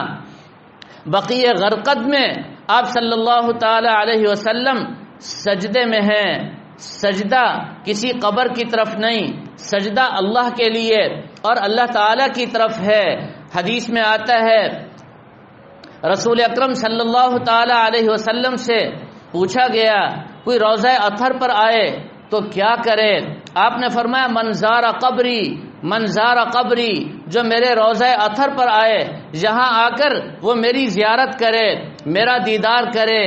Speaker 1: بقیع غرقد میں آپ صلی اللہ تعالی علیہ وسلم سجدے میں ہیں۔ سجدہ کسی قبر کی طرف نہیں، سجدہ اللہ کے لیے اور اللہ تعالی کی طرف ہے۔ حدیث میں آتا ہے رسول اکرم صلی اللہ تعالی علیہ وسلم سے پوچھا گیا کوئی روضہ اطہر پر آئے تو کیا کرے؟ آپ نے فرمایا من زار قبری، جو میرے روضہ اطہر پر آئے یہاں آ کر وہ میری زیارت کرے، میرا دیدار کرے۔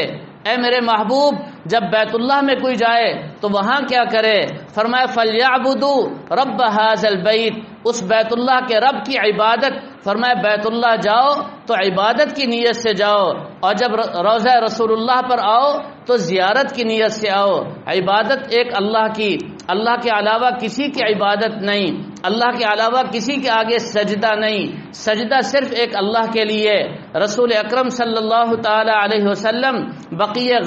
Speaker 1: اے میرے محبوب جب بیت اللہ میں کوئی جائے تو وہاں کیا کرے؟ فرمایا فَلْيَعْبُدُوا رَبَّ هَذَا الْبَيْتِ، اس بیت اللہ کے رب کی عبادت، فرمایا بیت اللہ جاؤ تو عبادت کی نیت سے جاؤ، اور جب روضہ رسول اللہ پر آؤ تو زیارت کی نیت سے آؤ۔ عبادت ایک اللہ کی، اللہ کے علاوہ کسی کی عبادت نہیں، اللہ کے علاوہ کسی کے آگے سجدہ نہیں، سجدہ صرف ایک اللہ کے لیے۔ رسول اکرم صلی اللہ تعالی علیہ وسلم بقیع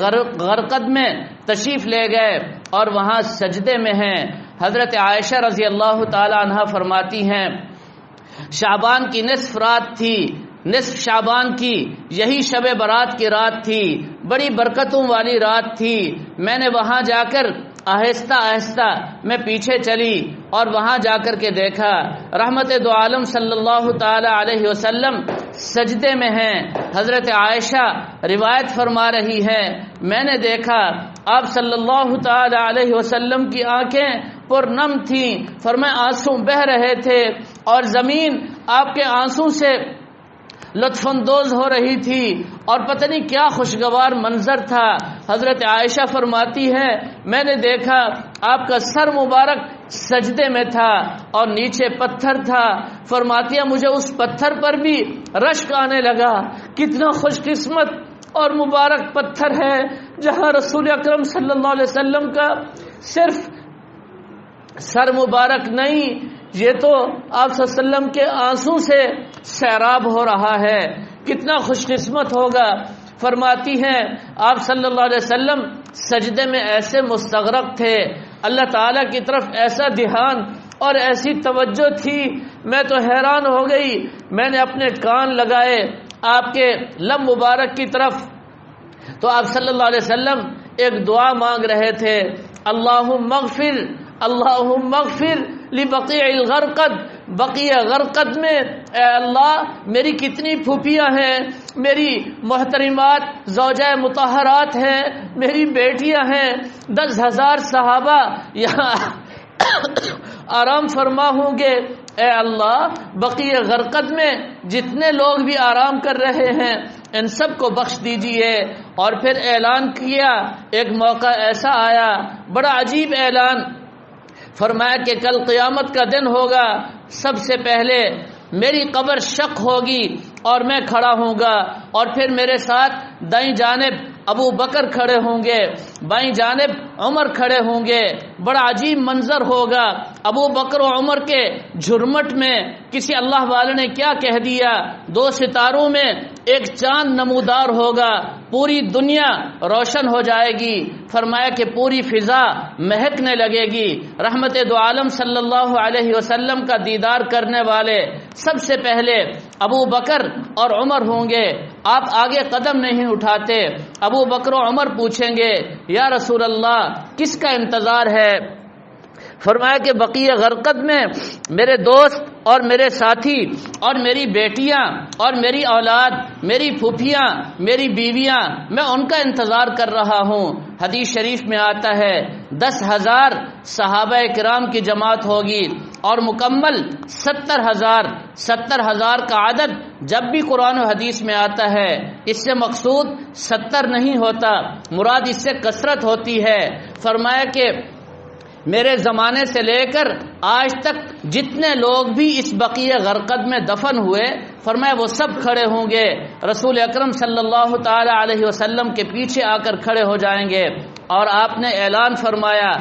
Speaker 1: غرقد میں تشریف لے گئے اور وہاں سجدے میں ہیں۔ حضرت عائشہ رضی اللہ تعالی عنہا فرماتی ہیں شعبان کی نصف رات تھی، نصف شعبان کی یہی شب برات کی رات تھی، بڑی برکتوں والی رات تھی۔ میں نے وہاں جا کر آہستہ آہستہ میں پیچھے چلی اور وہاں جا کر کے دیکھا رحمت دو عالم صلی اللہ تعالی علیہ وسلم سجدے میں ہیں۔ حضرت عائشہ روایت فرما رہی ہے میں نے دیکھا آپ صلی اللہ تعالی علیہ وسلم کی آنکھیں پرنم تھیں، فرمایا آنسو بہ رہے تھے اور زمین آپ کے آنسو سے لطف اندوز ہو رہی تھی اور پتہ نہیں کیا خوشگوار منظر تھا۔ حضرت عائشہ فرماتی ہے میں نے دیکھا آپ کا سر مبارک سجدے میں تھا اور نیچے پتھر تھا، فرماتی ہے مجھے اس پتھر پر بھی رشک آنے لگا، کتنا خوش قسمت اور مبارک پتھر ہے جہاں رسول اکرم صلی اللہ علیہ وسلم کا صرف سر مبارک نہیں، یہ تو آپ صلی اللہ علیہ وسلم کے آنسو سے سیراب ہو رہا ہے، کتنا خوش قسمت ہوگا۔ فرماتی ہیں آپ صلی اللہ علیہ وسلم سجدے میں ایسے مستغرق تھے، اللہ تعالیٰ کی طرف ایسا دھیان اور ایسی توجہ تھی، میں تو حیران ہو گئی۔ میں نے اپنے کان لگائے آپ کے لب مبارک کی طرف تو آپ صلی اللہ علیہ وسلم ایک دعا مانگ رہے تھے، اللہم اغفر لبقیع الغرقد، بقیع غرقد میں اے اللہ میری کتنی پھوپھیاں ہیں، میری محترمات زوجہ مطہرات ہیں، میری بیٹیاں ہیں، 10,000 صحابہ یہاں آرام فرما ہوں گے، اے اللہ بقیع غرقد میں جتنے لوگ بھی آرام کر رہے ہیں ان سب کو بخش دیجئے۔ اور پھر اعلان کیا، ایک موقع ایسا آیا بڑا عجیب اعلان، فرمایا کہ کل قیامت کا دن ہوگا، سب سے پہلے میری قبر شق ہوگی اور میں کھڑا ہوں گا، اور پھر میرے ساتھ دائیں جانب ابو بکر کھڑے ہوں گے، بائیں جانب عمر کھڑے ہوں گے۔ بڑا عجیب منظر ہوگا، ابو بکر و عمر کے جھرمٹ میں کسی اللہ والے نے کیا کہہ دیا، 2 ستاروں میں ایک چاند نمودار ہوگا، پوری دنیا روشن ہو جائے گی۔ فرمایا کہ پوری فضا مہکنے لگے گی، رحمت دو عالم صلی اللہ علیہ وسلم کا دیدار کرنے والے سب سے پہلے ابو بکر اور عمر ہوں گے۔ آپ آگے قدم نہیں اٹھاتے، ابو بکر و عمر پوچھیں گے یا رسول اللہ کس کا انتظار ہے؟ فرمایا کہ بقیع غرقد میں میرے دوست اور میرے ساتھی اور میری بیٹیاں اور میری اولاد، میری پھوپھیاں، میری بیویاں، میں ان کا انتظار کر رہا ہوں۔ حدیث شریف میں آتا ہے 10,000 صحابہ کرام کی جماعت ہوگی اور مکمل 70,000 کا عدد جب بھی قرآن و حدیث میں آتا ہے اس سے مقصود 70 نہیں ہوتا، مراد اس سے کثرت ہوتی ہے۔ فرمایا کہ میرے زمانے سے لے کر آج تک جتنے لوگ بھی اس بقیع غرقد میں دفن ہوئے، فرمایا وہ سب کھڑے ہوں گے، رسول اکرم صلی اللہ تعالی علیہ وسلم کے پیچھے آ کر کھڑے ہو جائیں گے، اور آپ نے اعلان فرمایا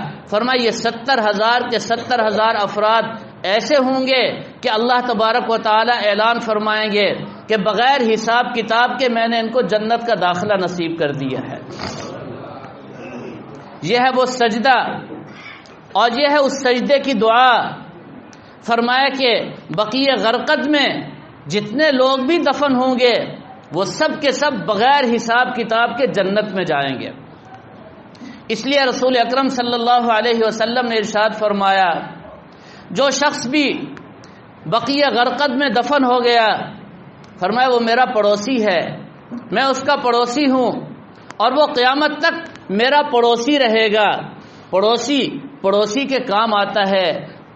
Speaker 1: یہ 70,000 کے 70,000 افراد ایسے ہوں گے کہ اللہ تبارک و تعالی اعلان فرمائیں گے کہ بغیر حساب کتاب کے میں نے ان کو جنت کا داخلہ نصیب کر دیا ہے۔ یہ ہے وہ سجدہ اور یہ ہے اس سجدے کی دعا۔ فرمایا کہ بقیع غرقد میں جتنے لوگ بھی دفن ہوں گے وہ سب کے سب بغیر حساب کتاب کے جنت میں جائیں گے۔ اس لیے رسول اکرم صلی اللہ علیہ وسلم نے ارشاد فرمایا جو شخص بھی بقیع غرقد میں دفن ہو گیا، فرمایا وہ میرا پڑوسی ہے، میں اس کا پڑوسی ہوں اور وہ قیامت تک میرا پڑوسی رہے گا۔ پڑوسی کے کام آتا ہے،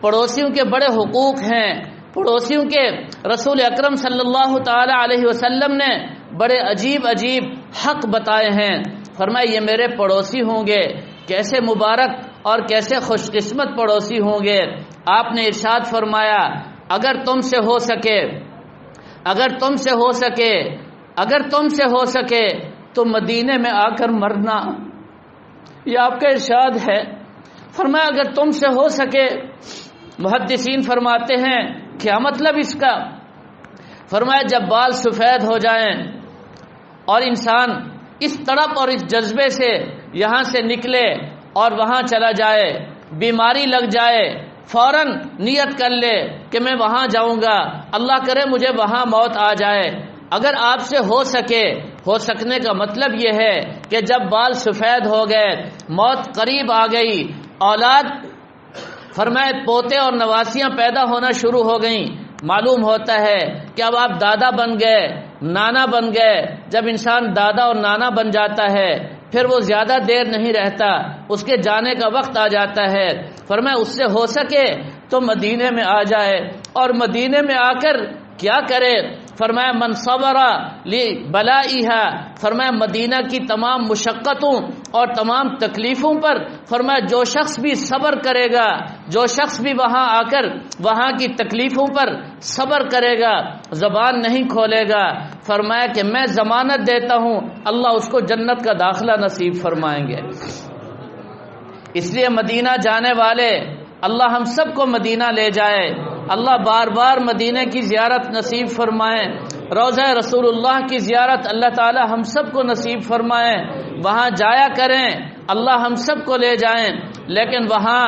Speaker 1: پڑوسیوں کے بڑے حقوق ہیں، پڑوسیوں کے رسول اکرم صلی اللہ تعالی علیہ وسلم نے بڑے عجیب حق بتائے ہیں۔ فرمایا یہ میرے پڑوسی ہوں گے، کیسے مبارک اور کیسے خوش قسمت پڑوسی ہوں گے۔ آپ نے ارشاد فرمایا اگر تم سے ہو سکے تو مدینے میں آ کر مرنا، یہ آپ کا ارشاد ہے۔ فرمایا اگر تم سے ہو سکے، محدثین فرماتے ہیں کیا مطلب اس کا؟ فرمایا جب بال سفید ہو جائیں اور انسان اس طرف اور اس جذبے سے یہاں سے نکلے اور وہاں چلا جائے، بیماری لگ جائے، فوراً نیت کر لے کہ میں وہاں جاؤں گا، اللہ کرے مجھے وہاں موت آ جائے۔ اگر آپ سے ہو سکنے کا مطلب یہ ہے کہ جب بال سفید ہو گئے، موت قریب آ گئی، اولاد فرمائے پوتے اور نواسیاں پیدا ہونا شروع ہو گئیں، معلوم ہوتا ہے کہ اب آپ دادا بن گئے، نانا بن گئے۔ جب انسان دادا اور نانا بن جاتا ہے پھر وہ زیادہ دیر نہیں رہتا، اس کے جانے کا وقت آ جاتا ہے۔ فرمایا اس سے ہو سکے تو مدینے میں آ جائے، اور مدینے میں آ کر کیا کرے؟ فرمایا من صبر لبلائها، فرمایا مدینہ کی تمام مشقتوں اور تمام تکلیفوں پر فرمایا جو شخص بھی صبر کرے گا، جو شخص بھی وہاں آ کر وہاں کی تکلیفوں پر صبر کرے گا، زبان نہیں کھولے گا، فرمایا کہ میں ضمانت دیتا ہوں اللہ اس کو جنت کا داخلہ نصیب فرمائیں گے۔ اس لیے مدینہ جانے والے اللہ ہم سب کو مدینہ لے جائے، اللہ بار بار مدینہ کی زیارت نصیب فرمائیں، روضہ رسول اللہ کی زیارت اللہ تعالی ہم سب کو نصیب فرمائیں، وہاں جایا کریں، اللہ ہم سب کو لے جائیں، لیکن وہاں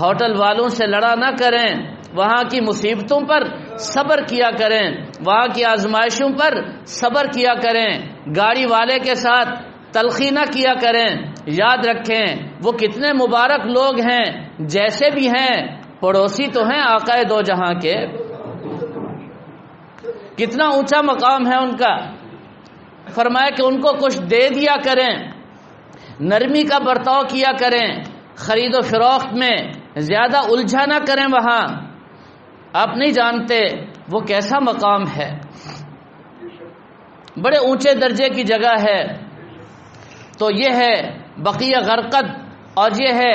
Speaker 1: ہوٹل والوں سے لڑا نہ کریں، وہاں کی مصیبتوں پر صبر کیا کریں، وہاں کی آزمائشوں پر صبر کیا کریں، گاڑی والے کے ساتھ تلخی نہ کیا کریں۔ یاد رکھیں وہ کتنے مبارک لوگ ہیں، جیسے بھی ہیں پڑوسی تو ہیں آقا دو جہاں کے، کتنا اونچا مقام ہے ان کا۔ فرمایا کہ ان کو کچھ دے دیا کریں، نرمی کا برتاؤ کیا کریں، خرید و فروخت میں زیادہ الجھا نہ کریں، وہاں آپ نہیں جانتے وہ کیسا مقام ہے۔ بڑے اونچے درجے کی جگہ ہے، تو یہ ہے بقیہ غرقد، اور یہ ہے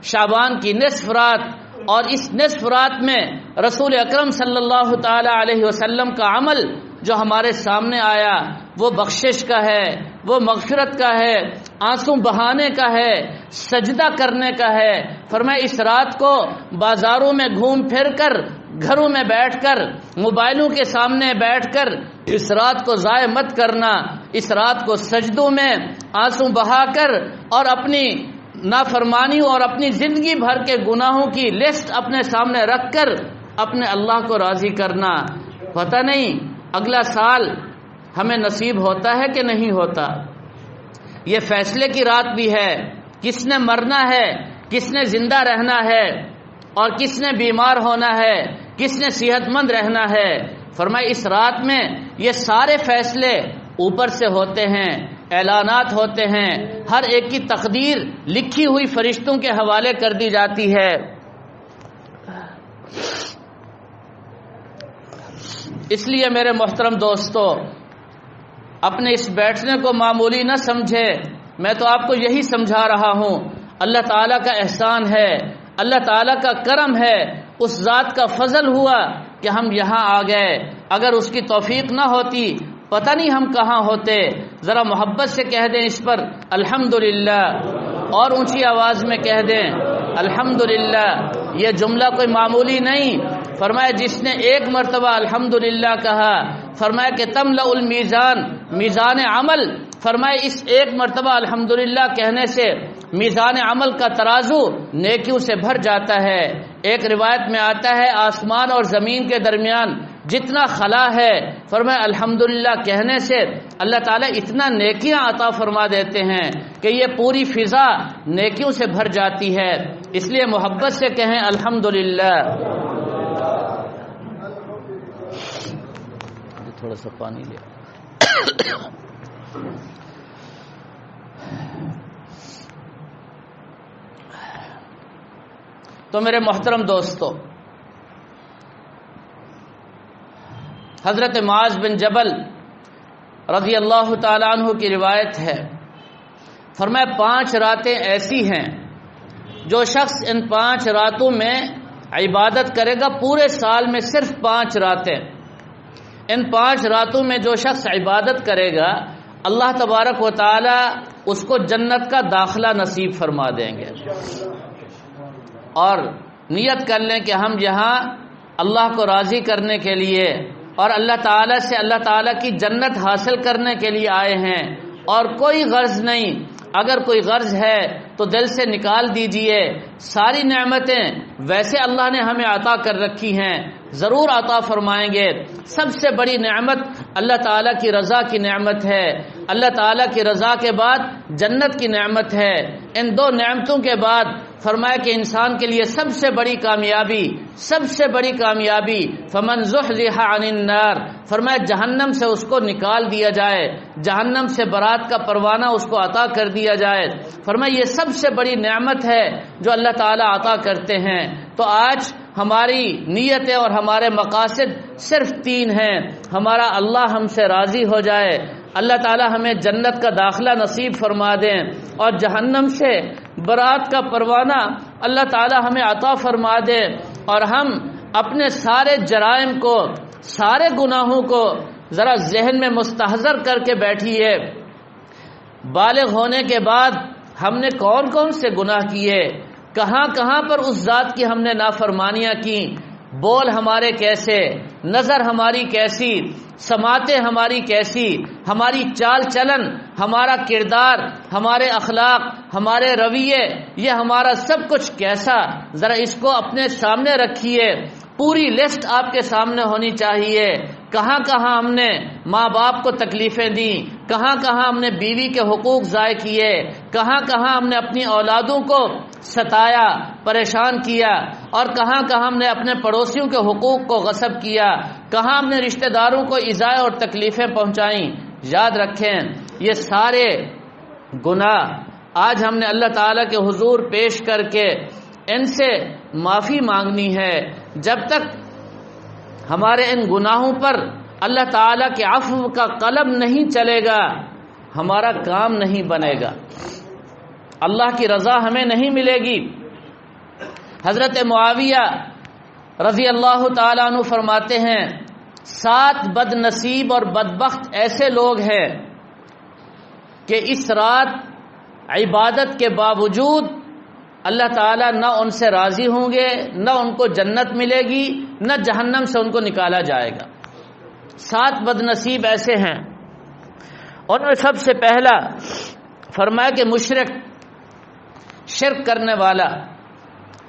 Speaker 1: شعبان کی نصف رات، اور اس نصف رات میں رسول اکرم صلی اللہ تعالی علیہ وسلم کا عمل جو ہمارے سامنے آیا وہ بخشش کا ہے، وہ مغفرت کا ہے، آنسو بہانے کا ہے، سجدہ کرنے کا ہے۔ فرمایا اس رات کو بازاروں میں گھوم پھر کر، گھروں میں بیٹھ کر، موبائلوں کے سامنے بیٹھ کر اس رات کو ضائع مت کرنا، اس رات کو سجدوں میں آنسو بہا کر اور اپنی نافرمانیوں اور اپنی زندگی بھر کے گناہوں کی لسٹ اپنے سامنے رکھ کر اپنے اللہ کو راضی کرنا۔ پتہ نہیں اگلا سال ہمیں نصیب ہوتا ہے کہ نہیں ہوتا۔ یہ فیصلے کی رات بھی ہے، کس نے مرنا ہے، کس نے زندہ رہنا ہے، اور کس نے بیمار ہونا ہے، کس نے صحت مند رہنا ہے۔ فرمایا اس رات میں یہ سارے فیصلے اوپر سے ہوتے ہیں، اعلانات ہوتے ہیں، ہر ایک کی تقدیر لکھی ہوئی فرشتوں کے حوالے کر دی جاتی ہے۔ اس لیے میرے محترم دوستو، اپنے اس بیٹھنے کو معمولی نہ سمجھے، میں تو آپ کو یہی سمجھا رہا ہوں، اللہ تعالیٰ کا احسان ہے، اللہ تعالیٰ کا کرم ہے، اس ذات کا فضل ہوا کہ ہم یہاں آ گئے۔ اگر اس کی توفیق نہ ہوتی پتہ نہیں ہم کہاں ہوتے۔ ذرا محبت سے کہہ دیں اس پر الحمدللہ، اور اونچی آواز میں کہہ دیں الحمدللہ۔ یہ جملہ کوئی معمولی نہیں۔ فرمایا جس نے ایک مرتبہ الحمدللہ کہا، فرمایا کہ تملأ المیزان، میزان عمل، فرمایا اس ایک مرتبہ الحمدللہ کہنے سے میزان عمل کا ترازو نیکیوں سے بھر جاتا ہے۔ ایک روایت میں آتا ہے آسمان اور زمین کے درمیان جتنا خلا ہے، فرمایا الحمدللہ کہنے سے اللہ تعالیٰ اتنا نیکیاں عطا فرما دیتے ہیں کہ یہ پوری فضا نیکیوں سے بھر جاتی ہے۔ اس لیے محبت سے کہیں الحمدللہ۔ تھوڑا سا پانی لے۔ تو میرے محترم دوستو، حضرت معاذ بن جبل رضی اللہ تعالیٰ عنہ کی روایت ہے، فرمایا 5 راتیں ایسی ہیں جو شخص ان 5 راتوں میں عبادت کرے گا، پورے سال میں صرف 5 راتیں، ان 5 راتوں میں جو شخص عبادت کرے گا اللہ تبارک و تعالی اس کو جنت کا داخلہ نصیب فرما دیں گے۔ اور نیت کر لیں کہ ہم یہاں اللہ کو راضی کرنے کے لیے اور اللہ تعالیٰ سے اللہ تعالیٰ کی جنت حاصل کرنے کے لیے آئے ہیں، اور کوئی غرض نہیں۔ اگر کوئی غرض ہے تو دل سے نکال دیجئے۔ ساری نعمتیں ویسے اللہ نے ہمیں عطا کر رکھی ہیں، ضرور عطا فرمائیں گے۔ سب سے بڑی نعمت اللہ تعالیٰ کی رضا کی نعمت ہے، اللہ تعالیٰ کی رضا کے بعد جنت کی نعمت ہے۔ ان 2 نعمتوں کے بعد فرمایا کہ انسان کے لیے سب سے بڑی کامیابی، سب سے بڑی کامیابی فمن زحزح عن النار، فرمایا جہنم سے اس کو نکال دیا جائے، جہنم سے برات کا پروانہ اس کو عطا کر دیا جائے۔ فرمایا یہ سب سے بڑی نعمت ہے جو اللہ تعالیٰ عطا کرتے ہیں۔ تو آج ہماری نیتیں اور ہمارے مقاصد صرف 3 ہیں۔ ہمارا اللہ ہم سے راضی ہو جائے، اللہ تعالیٰ ہمیں جنت کا داخلہ نصیب فرما دیں، اور جہنم سے برات کا پروانہ اللہ تعالیٰ ہمیں عطا فرما دے، اور ہم اپنے سارے جرائم کو، سارے گناہوں کو ذرا ذہن میں مستحضر کر کے بیٹھیے۔ بالغ ہونے کے بعد ہم نے کون کون سے گناہ کیے، کہاں کہاں پر اس ذات کی ہم نے نافرمانیاں کی، بول ہمارے کیسے، نظر ہماری کیسی، سماعتیں ہماری کیسی، ہماری چال چلن، ہمارا کردار، ہمارے اخلاق، ہمارے رویے، یہ ہمارا سب کچھ کیسا، ذرا اس کو اپنے سامنے رکھیے۔ پوری لسٹ آپ کے سامنے ہونی چاہیے۔ کہاں کہاں ہم نے ماں باپ کو تکلیفیں دیں، کہاں کہاں ہم نے بیوی کے حقوق ضائع کیے، کہاں کہاں ہم نے اپنی اولادوں کو ستایا، پریشان کیا، اور کہاں کہاں ہم نے اپنے پڑوسیوں کے حقوق کو غصب کیا، کہاں ہم نے رشتہ داروں کو ایذاء اور تکلیفیں پہنچائیں۔ یاد رکھیں یہ سارے گناہ آج ہم نے اللہ تعالیٰ کے حضور پیش کر کے ان سے معافی مانگنی ہے۔ جب تک ہمارے ان گناہوں پر اللہ تعالیٰ کے عفو کا قلم نہیں چلے گا ہمارا کام نہیں بنے گا، اللہ کی رضا ہمیں نہیں ملے گی۔ حضرت معاویہ رضی اللہ تعالیٰ عنہ فرماتے ہیں 7 بد نصیب اور بدبخت ایسے لوگ ہیں کہ اس رات عبادت کے باوجود اللہ تعالیٰ نہ ان سے راضی ہوں گے، نہ ان کو جنت ملے گی، نہ جہنم سے ان کو نکالا جائے گا۔ 7 بد نصیب ایسے ہیں، ان میں سب سے پہلا فرمایا کہ مشرک، شرک کرنے والا،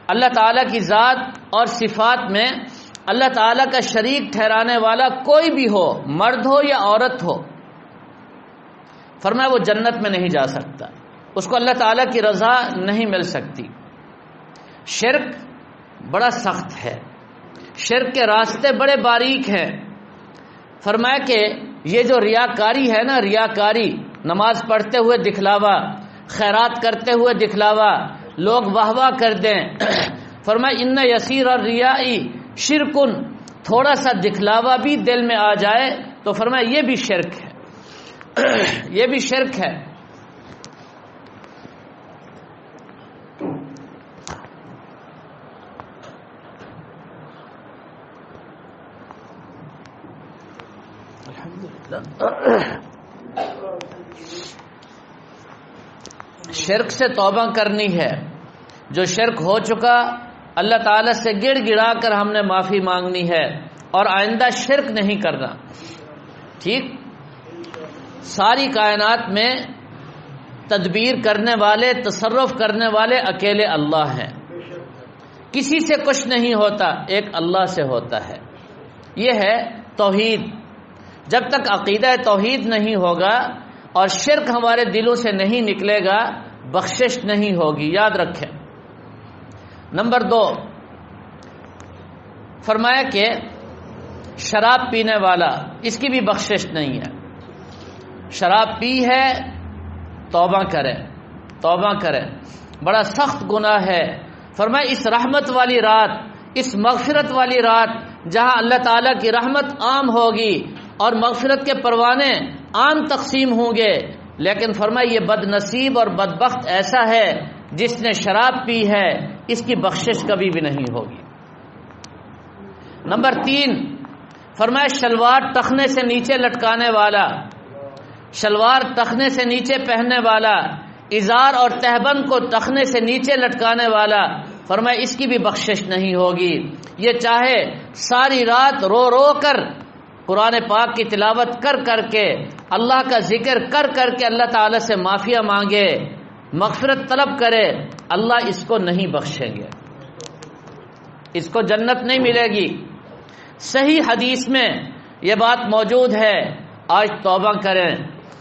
Speaker 1: اللہ تعالیٰ کی ذات اور صفات میں اللہ تعالیٰ کا شریک ٹھہرانے والا کوئی بھی ہو، مرد ہو یا عورت ہو، فرمایا وہ جنت میں نہیں جا سکتا، اس کو اللہ تعالیٰ کی رضا نہیں مل سکتی۔ شرک بڑا سخت ہے، شرک کے راستے بڑے باریک ہیں۔ فرمایا کہ یہ جو ریاکاری ہے نا، ریاکاری، نماز پڑھتے ہوئے دکھلاوا، خیرات کرتے ہوئے دکھلاوا، لوگ واہ واہ کر دیں، فرمایا ان یسیر الریائی شرکن، تھوڑا سا دکھلاوا بھی دل میں آ جائے تو فرمایا یہ بھی شرک ہے، یہ بھی شرک ہے۔ شرک سے توبہ کرنی ہے، جو شرک ہو چکا اللہ تعالیٰ سے گڑ گڑا کر ہم نے معافی مانگنی ہے اور آئندہ شرک نہیں کرنا۔ ٹھیک، ساری کائنات میں تدبیر کرنے والے، تصرف کرنے والے اکیلے اللہ ہیں، کسی سے کچھ نہیں ہوتا، ایک اللہ سے ہوتا ہے۔ یہ ہے توحید۔ جب تک عقیدہ توحید نہیں ہوگا اور شرک ہمارے دلوں سے نہیں نکلے گا، بخشش نہیں ہوگی، یاد رکھیں۔ نمبر 2 فرمایا کہ شراب پینے والا، اس کی بھی بخشش نہیں ہے۔ شراب پی ہے، توبہ کریں، توبہ کریں، بڑا سخت گناہ ہے۔ فرمایا اس رحمت والی رات، اس مغفرت والی رات جہاں اللہ تعالیٰ کی رحمت عام ہوگی اور مغفرت کے پروانے عام تقسیم ہوں گے، لیکن فرمایا یہ بد نصیب اور بدبخت ایسا ہے جس نے شراب پی ہے، اس کی بخشش کبھی بھی نہیں ہوگی۔ نمبر 3 فرمایا شلوار ٹخنے سے نیچے لٹکانے والا، شلوار ٹخنے سے نیچے پہننے والا، ازار اور تہبند کو ٹخنے سے نیچے لٹکانے والا، فرمایا اس کی بھی بخشش نہیں ہوگی۔ یہ چاہے ساری رات رو رو کر قرآن پاک کی تلاوت کر کر کے، اللہ کا ذکر کر کر کے اللہ تعالیٰ سے معافیہ مانگے، مغفرت طلب کرے، اللہ اس کو نہیں بخشیں گے، اس کو جنت نہیں ملے گی۔ صحیح حدیث میں یہ بات موجود ہے۔ آج توبہ کریں،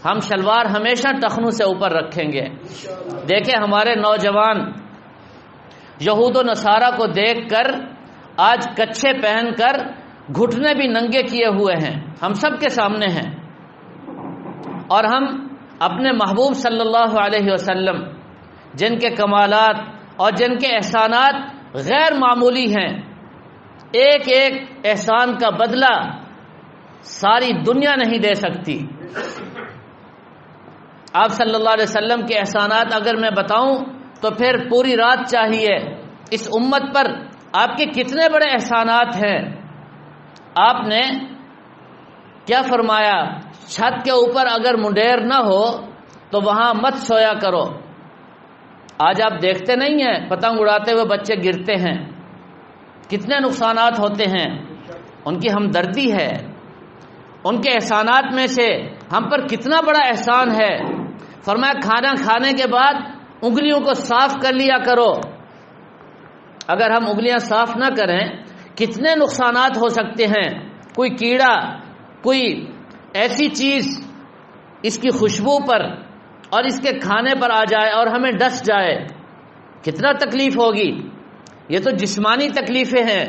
Speaker 1: ہم شلوار ہمیشہ ٹخنوں سے اوپر رکھیں گے۔ دیکھیں ہمارے نوجوان یہود و نصارہ کو دیکھ کر آج کچھے پہن کر گھٹنے بھی ننگے کیے ہوئے ہیں، ہم سب کے سامنے ہیں، اور ہم اپنے محبوب صلی اللہ علیہ وسلم جن کے کمالات اور جن کے احسانات غیر معمولی ہیں، ایک ایک احسان کا بدلہ ساری دنیا نہیں دے سکتی۔ آپ صلی اللہ علیہ وسلم کے احسانات اگر میں بتاؤں تو پھر پوری رات چاہیے۔ اس امت پر آپ کے کتنے بڑے احسانات ہیں۔ آپ نے کیا فرمایا؟ چھت کے اوپر اگر منڈیر نہ ہو تو وہاں مت سویا کرو۔ آج آپ دیکھتے نہیں ہیں پتنگ اڑاتے ہوئے بچے گرتے ہیں، کتنے نقصانات ہوتے ہیں، ان کی ہمدردی ہے۔ ان کے احسانات میں سے ہم پر کتنا بڑا احسان ہے۔ فرمایا کھانا کھانے کے بعد انگلیوں کو صاف کر لیا کرو۔ اگر ہم انگلیاں صاف نہ کریں کتنے نقصانات ہو سکتے ہیں۔ کوئی کیڑا، کوئی ایسی چیز اس کی خوشبو پر اور اس کے کھانے پر آ جائے اور ہمیں ڈس جائے، کتنا تکلیف ہوگی۔ یہ تو جسمانی تکلیفیں ہیں۔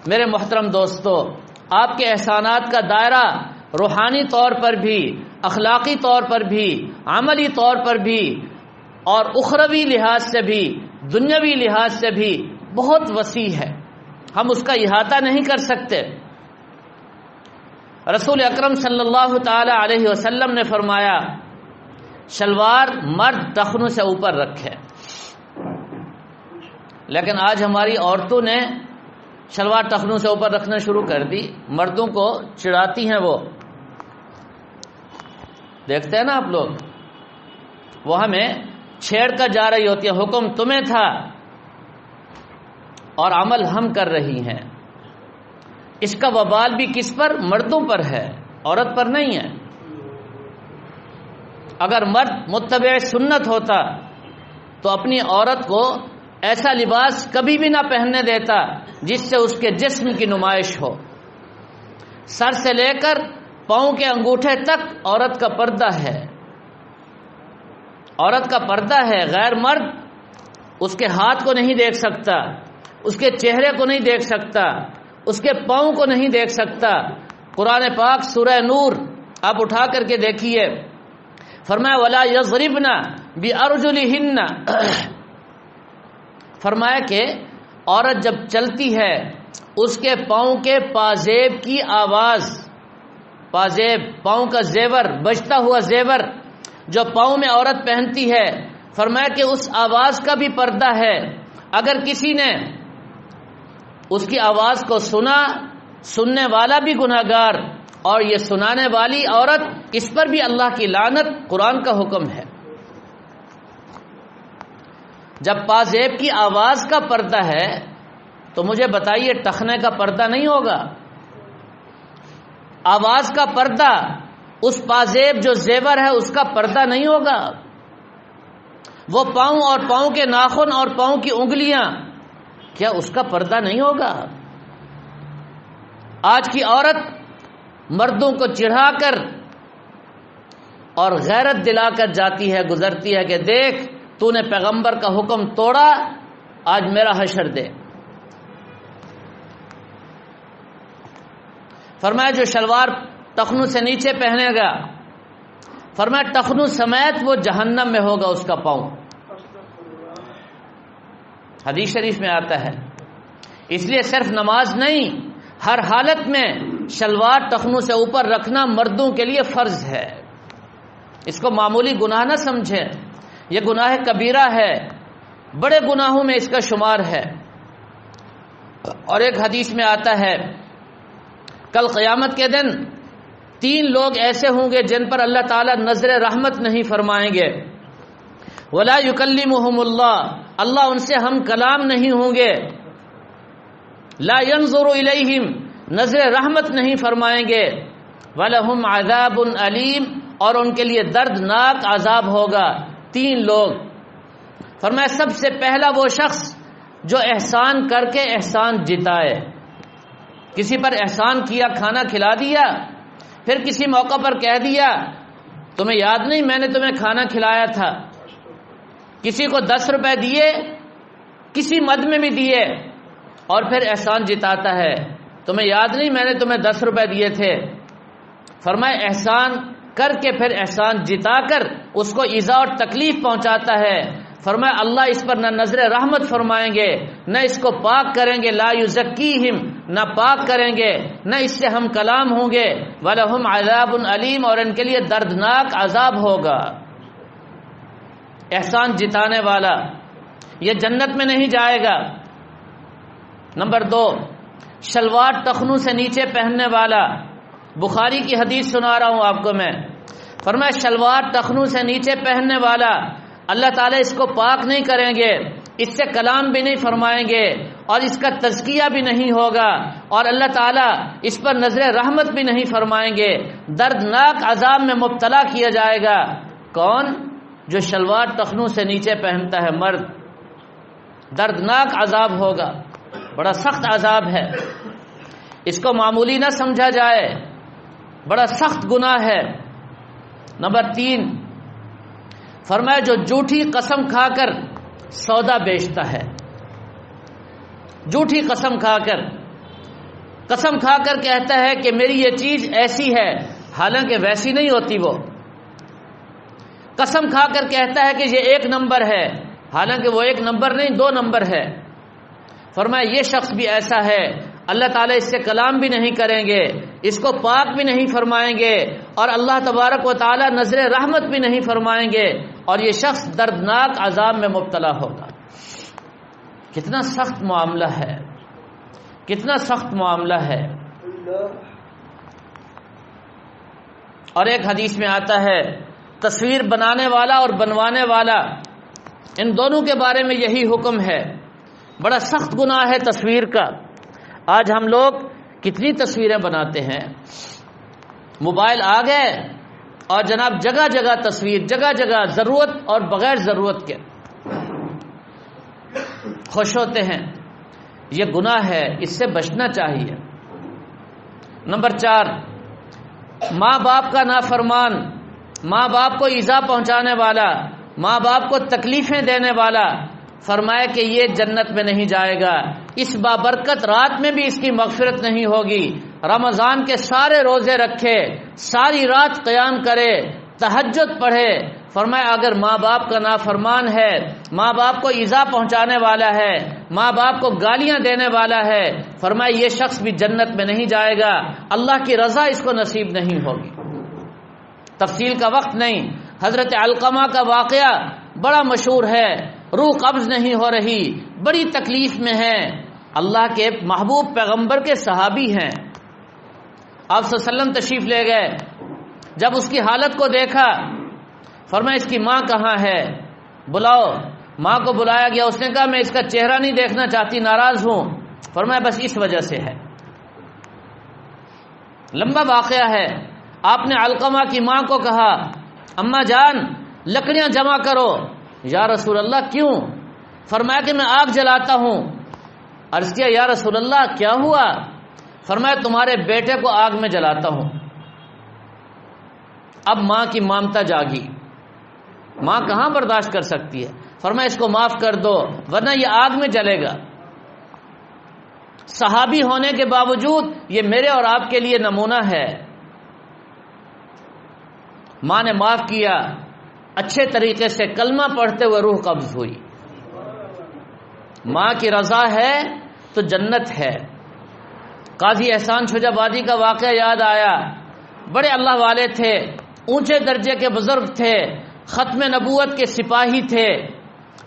Speaker 1: میرے محترم دوستو، آپ کے احسانات کا دائرہ روحانی طور پر بھی، اخلاقی طور پر بھی، عملی طور پر بھی اور اخروی لحاظ سے بھی، دنیاوی لحاظ سے بھی بہت وسیع ہے، ہم اس کا احاطہ نہیں کر سکتے۔ رسول اکرم صلی اللہ تعالی علیہ وسلم نے فرمایا شلوار مرد ٹخنوں سے اوپر رکھے، لیکن آج ہماری عورتوں نے شلوار ٹخنوں سے اوپر رکھنا شروع کر دی، مردوں کو چڑھاتی ہیں، وہ دیکھتے ہیں نا آپ لوگ، وہ ہمیں چھیڑ کر جا رہی ہوتی ہے، حکم تمہیں تھا اور عمل ہم کر رہی ہیں۔ اس کا وبال بھی کس پر؟ مردوں پر ہے، عورت پر نہیں ہے۔ اگر مرد متبع سنت ہوتا تو اپنی عورت کو ایسا لباس کبھی بھی نہ پہننے دیتا جس سے اس کے جسم کی نمائش ہو۔ سر سے لے کر پاؤں کے انگوٹھے تک عورت کا پردہ ہے، عورت کا پردہ ہے۔ غیر مرد اس کے ہاتھ کو نہیں دیکھ سکتا، اس کے چہرے کو نہیں دیکھ سکتا، اس کے پاؤں کو نہیں دیکھ سکتا۔ قرآن پاک سورہ نور آپ اٹھا کر کے دیکھیے، فرمایا وَلَا يَضْرِبْنَ بِأَرْجُلِهِنَّ، فرمایا کہ عورت جب چلتی ہے اس کے پاؤں کے پازیب کی آواز، پازیب پاؤں کا زیور، بجتا ہوا زیور جو پاؤں میں عورت پہنتی ہے، فرمایا کہ اس آواز کا بھی پردہ ہے۔ اگر کسی نے اس کی آواز کو سنا، سننے والا بھی گناہگار اور یہ سنانے والی عورت، اس پر بھی اللہ کی لعنت، قرآن کا حکم ہے۔ جب پازیب کی آواز کا پردہ ہے تو مجھے بتائیے ٹخنے کا پردہ نہیں ہوگا؟ آواز کا پردہ، اس پازیب جو زیور ہے اس کا پردہ نہیں ہوگا؟ وہ پاؤں اور پاؤں کے ناخن اور پاؤں کی انگلیاں، کیا اس کا پردہ نہیں ہوگا؟ آج کی عورت مردوں کو چڑھا کر اور غیرت دلا کر جاتی ہے، گزرتی ہے کہ دیکھ تو نے پیغمبر کا حکم توڑا، آج میرا حشر دے۔ فرمایا جو شلوار ٹخنوں سے نیچے پہنے گا، فرمایا ٹخنوں سمیت وہ جہنم میں ہوگا اس کا پاؤں۔ حدیث شریف میں آتا ہے۔ اس لیے صرف نماز نہیں، ہر حالت میں شلوار ٹخنوں سے اوپر رکھنا مردوں کے لیے فرض ہے۔ اس کو معمولی گناہ نہ سمجھیں، یہ گناہ کبیرہ ہے، بڑے گناہوں میں اس کا شمار ہے۔ اور ایک حدیث میں آتا ہے کل قیامت کے دن 3 لوگ ایسے ہوں گے جن پر اللہ تعالیٰ نظر رحمت نہیں فرمائیں گے۔ وَلَا يُكَلِّمُهُمُ اللَّهُ، اللہ ان سے ہم کلام نہیں ہوں گے۔ لا ينظر الیہم، نظر رحمت نہیں فرمائیں گے۔ وَلَهُمْ عَذَابٌ أَلِيمٌ، اور ان کے لیے دردناک عذاب ہوگا۔ 3 لوگ، فرمایا سب سے پہلا وہ شخص جو احسان کر کے احسان جتائے، کسی پر احسان کیا، کھانا کھلا دیا، پھر کسی موقع پر کہہ دیا تمہیں یاد نہیں میں نے تمہیں کھانا کھلایا تھا، کسی کو 10 روپے دیے، کسی مد میں بھی دیے، اور پھر احسان جتاتا ہے تمہیں یاد نہیں میں نے تمہیں 10 روپے دیے تھے۔ فرمائے احسان کر کے پھر احسان جتا کر اس کو ایذا اور تکلیف پہنچاتا ہے، فرمایا اللہ اس پر نہ نظر رحمت فرمائیں گے، نہ اس کو پاک کریں گے، لا یزکیہم، نہ پاک کریں گے، نہ اس سے ہم کلام ہوں گے، وَلَهُمْ عَذَابٌ أَلِيمٌ، اور ان کے لیے دردناک عذاب ہوگا۔ احسان جتانے والا یہ جنت میں نہیں جائے گا۔ نمبر 2، شلوار ٹخنوں سے نیچے پہننے والا، بخاری کی حدیث سنا رہا ہوں آپ کو میں، فرمایا شلوار ٹخنوں سے نیچے پہننے والا اللہ تعالیٰ اس کو پاک نہیں کریں گے، اس سے کلام بھی نہیں فرمائیں گے، اور اس کا تزکیہ بھی نہیں ہوگا، اور اللہ تعالیٰ اس پر نظر رحمت بھی نہیں فرمائیں گے، دردناک عذاب میں مبتلا کیا جائے گا۔ کون؟ جو شلوار ٹخنوں سے نیچے پہنتا ہے، مرد۔ دردناک عذاب ہوگا، بڑا سخت عذاب ہے، اس کو معمولی نہ سمجھا جائے، بڑا سخت گناہ ہے۔ نمبر 3، فرمایا جو جھوٹی قسم کھا کر سودا بیچتا ہے، جھوٹی قسم کھا کر کہتا ہے کہ میری یہ چیز ایسی ہے، حالانکہ ویسی نہیں ہوتی، وہ قسم کھا کر کہتا ہے کہ یہ 1 نمبر ہے، حالانکہ وہ 1 نمبر نہیں 2 نمبر ہے۔ فرمایا یہ شخص بھی ایسا ہے، اللہ تعالیٰ اس سے کلام بھی نہیں کریں گے، اس کو پاک بھی نہیں فرمائیں گے اور اللہ تبارک و تعالی نظر رحمت بھی نہیں فرمائیں گے، اور یہ شخص دردناک عذاب میں مبتلا ہوگا۔ کتنا سخت معاملہ ہے، کتنا سخت معاملہ ہے۔ اور ایک حدیث میں آتا ہے تصویر بنانے والا اور بنوانے والا، ان دونوں کے بارے میں یہی حکم ہے۔ بڑا سخت گناہ ہے تصویر کا۔ آج ہم لوگ کتنی تصویریں بناتے ہیں، موبائل آ گئے اور جناب جگہ جگہ تصویر، جگہ جگہ ضرورت اور بغیر ضرورت کے خوش ہوتے ہیں۔ یہ گناہ ہے، اس سے بچنا چاہیے۔ نمبر 4، ماں باپ کا نافرمان، ماں باپ کو ایذا پہنچانے والا، ماں باپ کو تکلیفیں دینے والا، فرمایا کہ یہ جنت میں نہیں جائے گا، اس بابرکت رات میں بھی اس کی مغفرت نہیں ہوگی۔ رمضان کے سارے روزے رکھے، ساری رات قیام کرے، تہجد پڑھے، فرمایا اگر ماں باپ کا نافرمان ہے، ماں باپ کو ایذا پہنچانے والا ہے، ماں باپ کو گالیاں دینے والا ہے، فرمایا یہ شخص بھی جنت میں نہیں جائے گا، اللہ کی رضا اس کو نصیب نہیں ہوگی۔ تفصیل کا وقت نہیں، حضرت علقمہ کا واقعہ بڑا مشہور ہے، روح قبض نہیں ہو رہی، بڑی تکلیف میں ہے، اللہ کے محبوب پیغمبر کے صحابی ہیں، آپ صلی اللہ علیہ وسلم تشریف لے گئے، جب اس کی حالت کو دیکھا فرمایا اس کی ماں کہاں ہے، بلاؤ۔ ماں کو بلایا گیا، اس نے کہا میں اس کا چہرہ نہیں دیکھنا چاہتی، ناراض ہوں۔ فرمایا بس اس وجہ سے ہے۔ لمبا واقعہ ہے۔ آپ نے علقمہ کی ماں کو کہا اماں جان لکڑیاں جمع کرو۔ یا رسول اللہ کیوں؟ فرمایا کہ میں آگ جلاتا ہوں۔ عرض کیا یا رسول اللہ کیا ہوا؟ فرمایا تمہارے بیٹے کو آگ میں جلاتا ہوں۔ اب ماں کی مامتا جاگی، ماں کہاں برداشت کر سکتی ہے، فرمایا اس کو معاف کر دو ورنہ یہ آگ میں جلے گا۔ صحابی ہونے کے باوجود یہ میرے اور آپ کے لیے نمونہ ہے۔ ماں نے معاف کیا، اچھے طریقے سے کلمہ پڑھتے ہوئے روح قبض ہوئی۔ ماں کی رضا ہے تو جنت ہے۔ قاضی احسان شجاع آبادی کا واقعہ یاد آیا، بڑے اللہ والے تھے، اونچے درجے کے بزرگ تھے، ختم نبوت کے سپاہی تھے،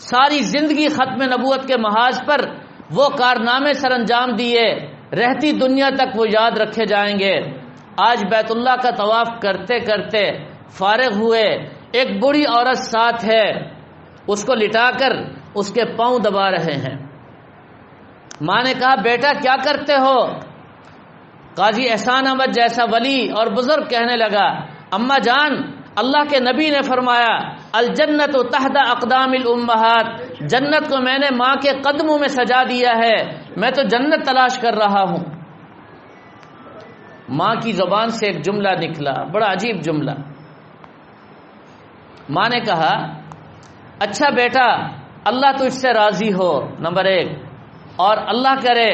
Speaker 1: ساری زندگی ختم نبوت کے محاذ پر وہ کارنامے سر انجام دیے، رہتی دنیا تک وہ یاد رکھے جائیں گے۔ آج بیت اللہ کا طواف کرتے کرتے فارغ ہوئے، ایک بوڑھی عورت ساتھ ہے، اس کو لٹا کر اس کے پاؤں دبا رہے ہیں۔ ماں نے کہا بیٹا کیا کرتے ہو؟ قاضی احسان احمد جیسا ولی اور بزرگ کہنے لگا اماں جان اللہ کے نبی نے فرمایا الجنت تحت اقدام الامہات، جنت کو میں نے ماں کے قدموں میں سجا دیا ہے، میں تو جنت تلاش کر رہا ہوں۔ ماں کی زبان سے ایک جملہ نکلا، بڑا عجیب جملہ۔ ماں نے کہا اچھا بیٹا اللہ تجھ سے راضی ہو نمبر 1، اور اللہ کرے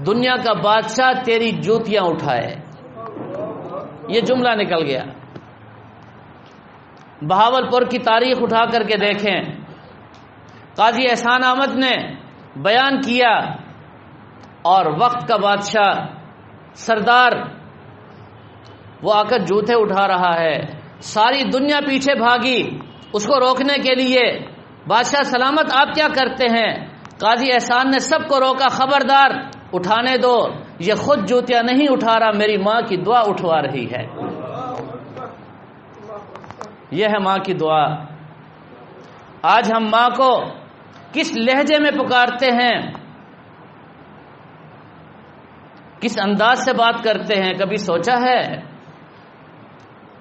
Speaker 1: دنیا کا بادشاہ تیری جوتیاں اٹھائے۔ یہ جملہ نکل گیا۔ بہاولپور کی تاریخ اٹھا کر کے دیکھیں، قاضی احسان احمد نے بیان کیا اور وقت کا بادشاہ سردار وہ آ کر جوتے اٹھا رہا ہے، ساری دنیا پیچھے بھاگی اس کو روکنے کے لیے۔ بادشاہ سلامت آپ کیا کرتے ہیں؟ قاضی احسان نے سب کو روکا، خبردار اٹھانے دو، یہ خود جوتیاں نہیں اٹھا رہا، میری ماں کی دعا اٹھوا رہی ہے۔ یہ ہے ماں کی دعا۔ آج ہم ماں کو کس لہجے میں پکارتے ہیں، کس انداز سے بات کرتے ہیں، کبھی سوچا ہے؟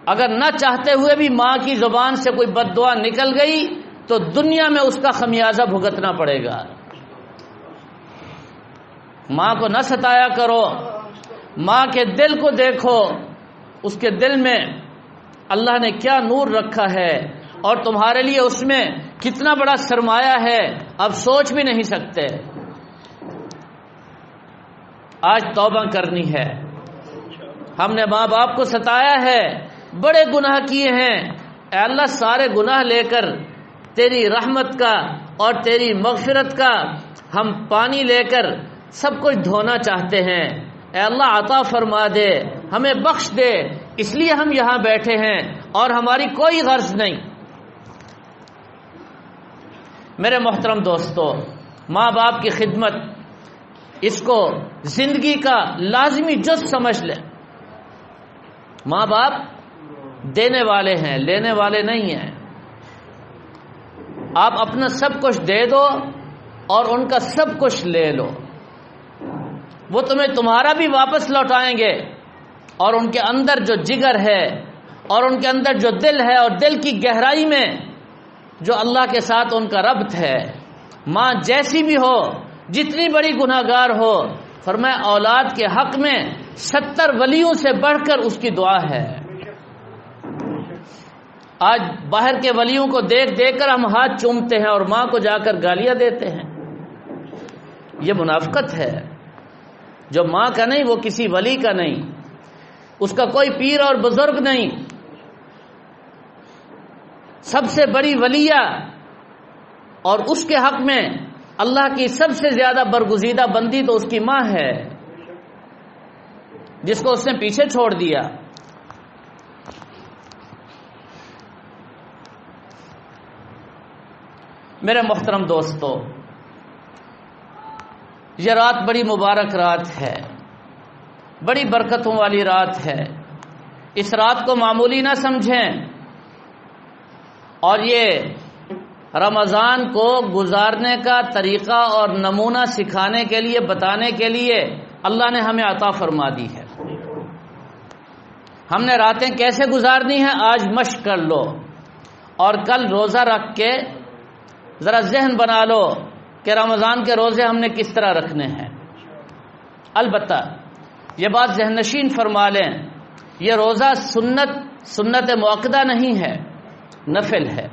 Speaker 1: اگر نہ چاہتے ہوئے بھی ماں کی زبان سے کوئی بد دعا نکل گئی تو دنیا میں اس کا خمیازہ بھگتنا پڑے گا۔ ماں کو نہ ستایا کرو، ماں کے دل کو دیکھو، اس کے دل میں اللہ نے کیا نور رکھا ہے اور تمہارے لیے اس میں کتنا بڑا سرمایہ ہے، اب سوچ بھی نہیں سکتے۔ آج توبہ کرنی ہے۔ ہم نے ماں باپ کو ستایا ہے، بڑے گناہ کیے ہیں، اے اللہ سارے گناہ لے کر تیری رحمت کا اور تیری مغفرت کا ہم پانی لے کر سب کچھ دھونا چاہتے ہیں۔ اے اللہ عطا فرما دے، ہمیں بخش دے، اس لیے ہم یہاں بیٹھے ہیں اور ہماری کوئی غرض نہیں۔ میرے محترم دوستو، ماں باپ کی خدمت اس کو زندگی کا لازمی جز سمجھ لیں۔ ماں باپ دینے والے ہیں، لینے والے نہیں ہیں۔ آپ اپنا سب کچھ دے دو اور ان کا سب کچھ لے لو، وہ تمہیں تمہارا بھی واپس لوٹائیں گے، اور ان کے اندر جو جگر ہے اور ان کے اندر جو دل ہے اور دل کی گہرائی میں جو اللہ کے ساتھ ان کا ربط ہے، ماں جیسی بھی ہو، جتنی بڑی گناہگار ہو، فرمایا اولاد کے حق میں 70 ولیوں سے بڑھ کر اس کی دعا ہے۔ آج باہر کے ولیوں کو دیکھ دیکھ کر ہم ہاتھ چومتے ہیں اور ماں کو جا کر گالیاں دیتے ہیں، یہ منافقت ہے۔ جو ماں کا نہیں وہ کسی ولی کا نہیں، اس کا کوئی پیر اور بزرگ نہیں۔ سب سے بڑی ولیہ اور اس کے حق میں اللہ کی سب سے زیادہ برگزیدہ بندی تو اس کی ماں ہے، جس کو اس نے پیچھے چھوڑ دیا۔ میرے محترم دوستو، یہ رات بڑی مبارک رات ہے، بڑی برکتوں والی رات ہے۔ اس رات کو معمولی نہ سمجھیں، اور یہ رمضان کو گزارنے کا طریقہ اور نمونہ سکھانے کے لیے، بتانے کے لیے اللہ نے ہمیں عطا فرما دی ہے۔ ہم نے راتیں کیسے گزارنی ہیں آج مشق کر لو، اور کل روزہ رکھ کے ذرا ذہن بنا لو کہ رمضان کے روزے ہم نے کس طرح رکھنے ہیں۔ البتہ یہ بات ذہن نشین فرما لیں، یہ روزہ سنت مؤکدہ نہیں ہے، نفل ہے۔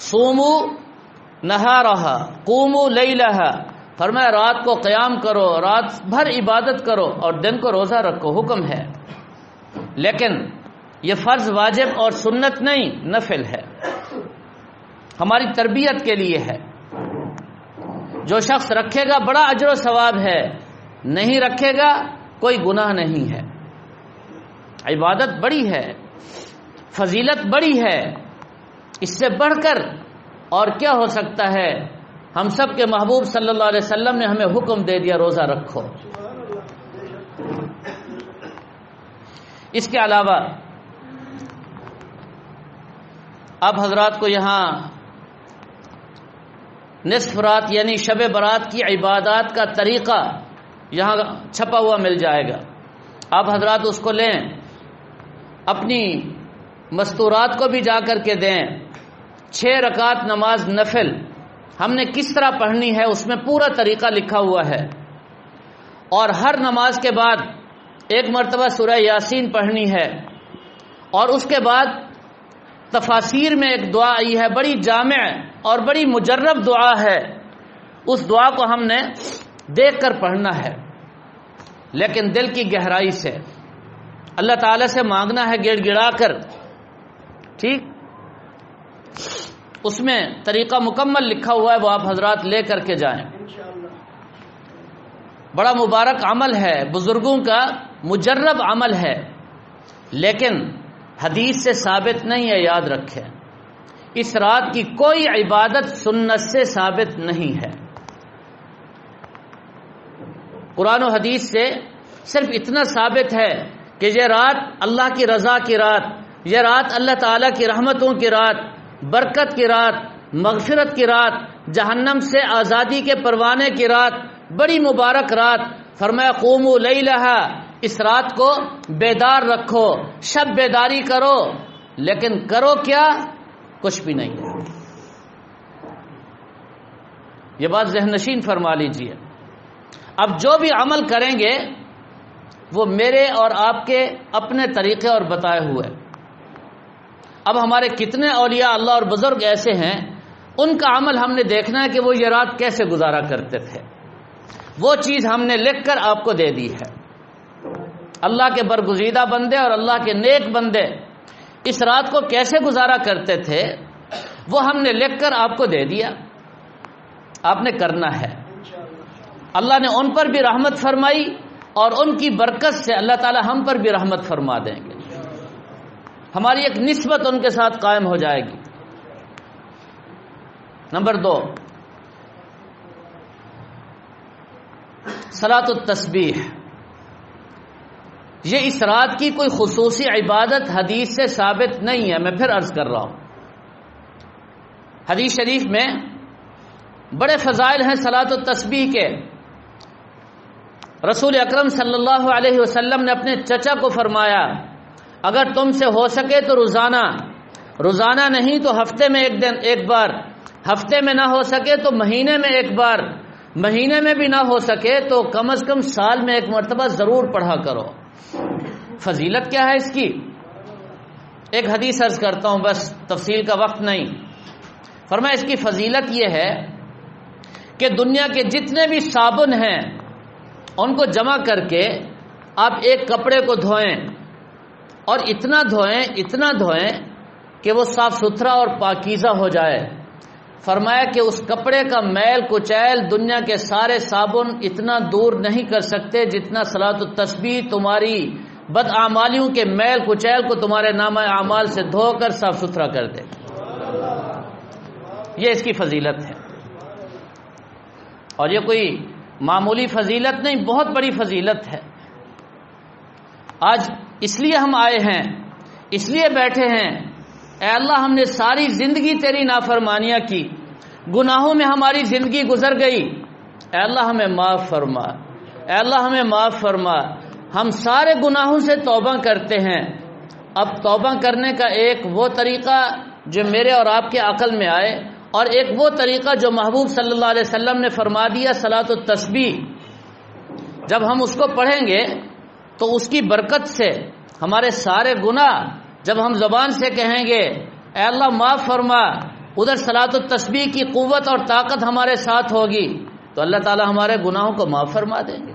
Speaker 1: صومو نہارہا قوموا لیلہا، فرمایا رات کو قیام کرو، رات بھر عبادت کرو اور دن کو روزہ رکھو، حکم ہے۔ لیکن یہ فرض واجب اور سنت نہیں، نفل ہے، ہماری تربیت کے لیے ہے۔ جو شخص رکھے گا بڑا اجر و ثواب ہے، نہیں رکھے گا کوئی گناہ نہیں ہے۔ عبادت بڑی ہے، فضیلت بڑی ہے، اس سے بڑھ کر اور کیا ہو سکتا ہے؟ ہم سب کے محبوب صلی اللہ علیہ وسلم نے ہمیں حکم دے دیا روزہ رکھو۔ اس کے علاوہ اب حضرات کو یہاں نصف رات یعنی شب برات کی عبادات کا طریقہ یہاں چھپا ہوا مل جائے گا، آپ حضرات اس کو لیں، اپنی مستورات کو بھی جا کر کے دیں۔ 6 رکعت نماز نفل ہم نے کس طرح پڑھنی ہے اس میں پورا طریقہ لکھا ہوا ہے، اور ہر نماز کے بعد 1 مرتبہ سورہ یاسین پڑھنی ہے، اور اس کے بعد تفاسیر میں ایک دعا آئی ہے، بڑی جامع اور بڑی مجرب دعا ہے، اس دعا کو ہم نے دیکھ کر پڑھنا ہے، لیکن دل کی گہرائی سے اللہ تعالیٰ سے مانگنا ہے، گڑ گڑا کر، ٹھیک؟ اس میں طریقہ مکمل لکھا ہوا ہے، وہ آپ حضرات لے کر کے جائیں۔ بڑا مبارک عمل ہے، بزرگوں کا مجرب عمل ہے، لیکن حدیث سے ثابت نہیں ہے، یاد رکھیں۔ اس رات کی کوئی عبادت سنت سے ثابت نہیں ہے۔ قرآن و حدیث سے صرف اتنا ثابت ہے کہ یہ رات اللہ کی رضا کی رات، یہ رات اللہ تعالیٰ کی رحمتوں کی رات، برکت کی رات، مغفرت کی رات، جہنم سے آزادی کے پروانے کی رات، بڑی مبارک رات۔ فرمایا قوموا لیلہا، اس رات کو بیدار رکھو، شب بیداری کرو، لیکن کرو کیا؟ کچھ بھی نہیں۔ یہ بات ذہن نشین فرما لیجئے۔ اب جو بھی عمل کریں گے وہ میرے اور آپ کے اپنے طریقے اور بتائے ہوئے۔ اب ہمارے کتنے اولیاء اللہ اور بزرگ ایسے ہیں، ان کا عمل ہم نے دیکھنا ہے کہ وہ یہ رات کیسے گزارا کرتے تھے، وہ چیز ہم نے لکھ کر آپ کو دے دی ہے۔ اللہ کے برگزیدہ بندے اور اللہ کے نیک بندے اس رات کو کیسے گزارا کرتے تھے وہ ہم نے لکھ کر آپ کو دے دیا، آپ نے کرنا ہے۔ اللہ نے ان پر بھی رحمت فرمائی اور ان کی برکت سے اللہ تعالی ہم پر بھی رحمت فرما دیں گے، ہماری ایک نسبت ان کے ساتھ قائم ہو جائے گی۔ نمبر 2، صلاۃ التسبیح۔ یہ اس رات کی کوئی خصوصی عبادت حدیث سے ثابت نہیں ہے، میں پھر عرض کر رہا ہوں۔ حدیث شریف میں بڑے فضائل ہیں صلاۃ التسبیح کے۔ رسول اکرم صلی اللہ علیہ وسلم نے اپنے چچا کو فرمایا اگر تم سے ہو سکے تو روزانہ نہیں تو ہفتے میں ایک بار، ہفتے میں نہ ہو سکے تو مہینے میں ایک بار، مہینے میں بھی نہ ہو سکے تو کم از کم سال میں ایک مرتبہ ضرور پڑھا کرو۔ فضیلت کیا ہے اس کی؟ ایک حدیث عرض کرتا ہوں، بس تفصیل کا وقت نہیں۔ فرمایا اس کی فضیلت یہ ہے کہ دنیا کے جتنے بھی صابن ہیں ان کو جمع کر کے آپ ایک کپڑے کو دھوئیں اور اتنا دھوئیں کہ وہ صاف ستھرا اور پاکیزہ ہو جائے۔ فرمایا کہ اس کپڑے کا میل کچیل دنیا کے سارے صابن اتنا دور نہیں کر سکتے جتنا صلاۃ التسبیح تمہاری بدعمالیوں کے میل کچیل کو تمہارے نامہ اعمال سے دھو کر صاف ستھرا کر دے۔ یہ اس کی فضیلت ہے، اور یہ کوئی معمولی فضیلت نہیں، بہت بڑی فضیلت ہے۔ آج اس لیے ہم آئے ہیں، اس لیے بیٹھے ہیں، اے اللہ ہم نے ساری زندگی تیری نافرمانیاں کی، گناہوں میں ہماری زندگی گزر گئی، اے اللہ ہمیں معاف فرما، اے اللہ ہمیں معاف فرما۔ ہم سارے گناہوں سے توبہ کرتے ہیں۔ اب توبہ کرنے کا ایک وہ طریقہ جو میرے اور آپ کے عقل میں آئے، اور ایک وہ طریقہ جو محبوب صلی اللہ علیہ وسلم نے فرما دیا، صلاۃ التسبیح۔ جب ہم اس کو پڑھیں گے تو اس کی برکت سے ہمارے سارے گناہ، جب ہم زبان سے کہیں گے اے اللہ معاف فرما، ادھر صلاۃ التسبیح کی قوت اور طاقت ہمارے ساتھ ہوگی تو اللہ تعالی ہمارے گناہوں کو معاف فرما دیں گے۔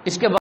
Speaker 1: اس کے بعد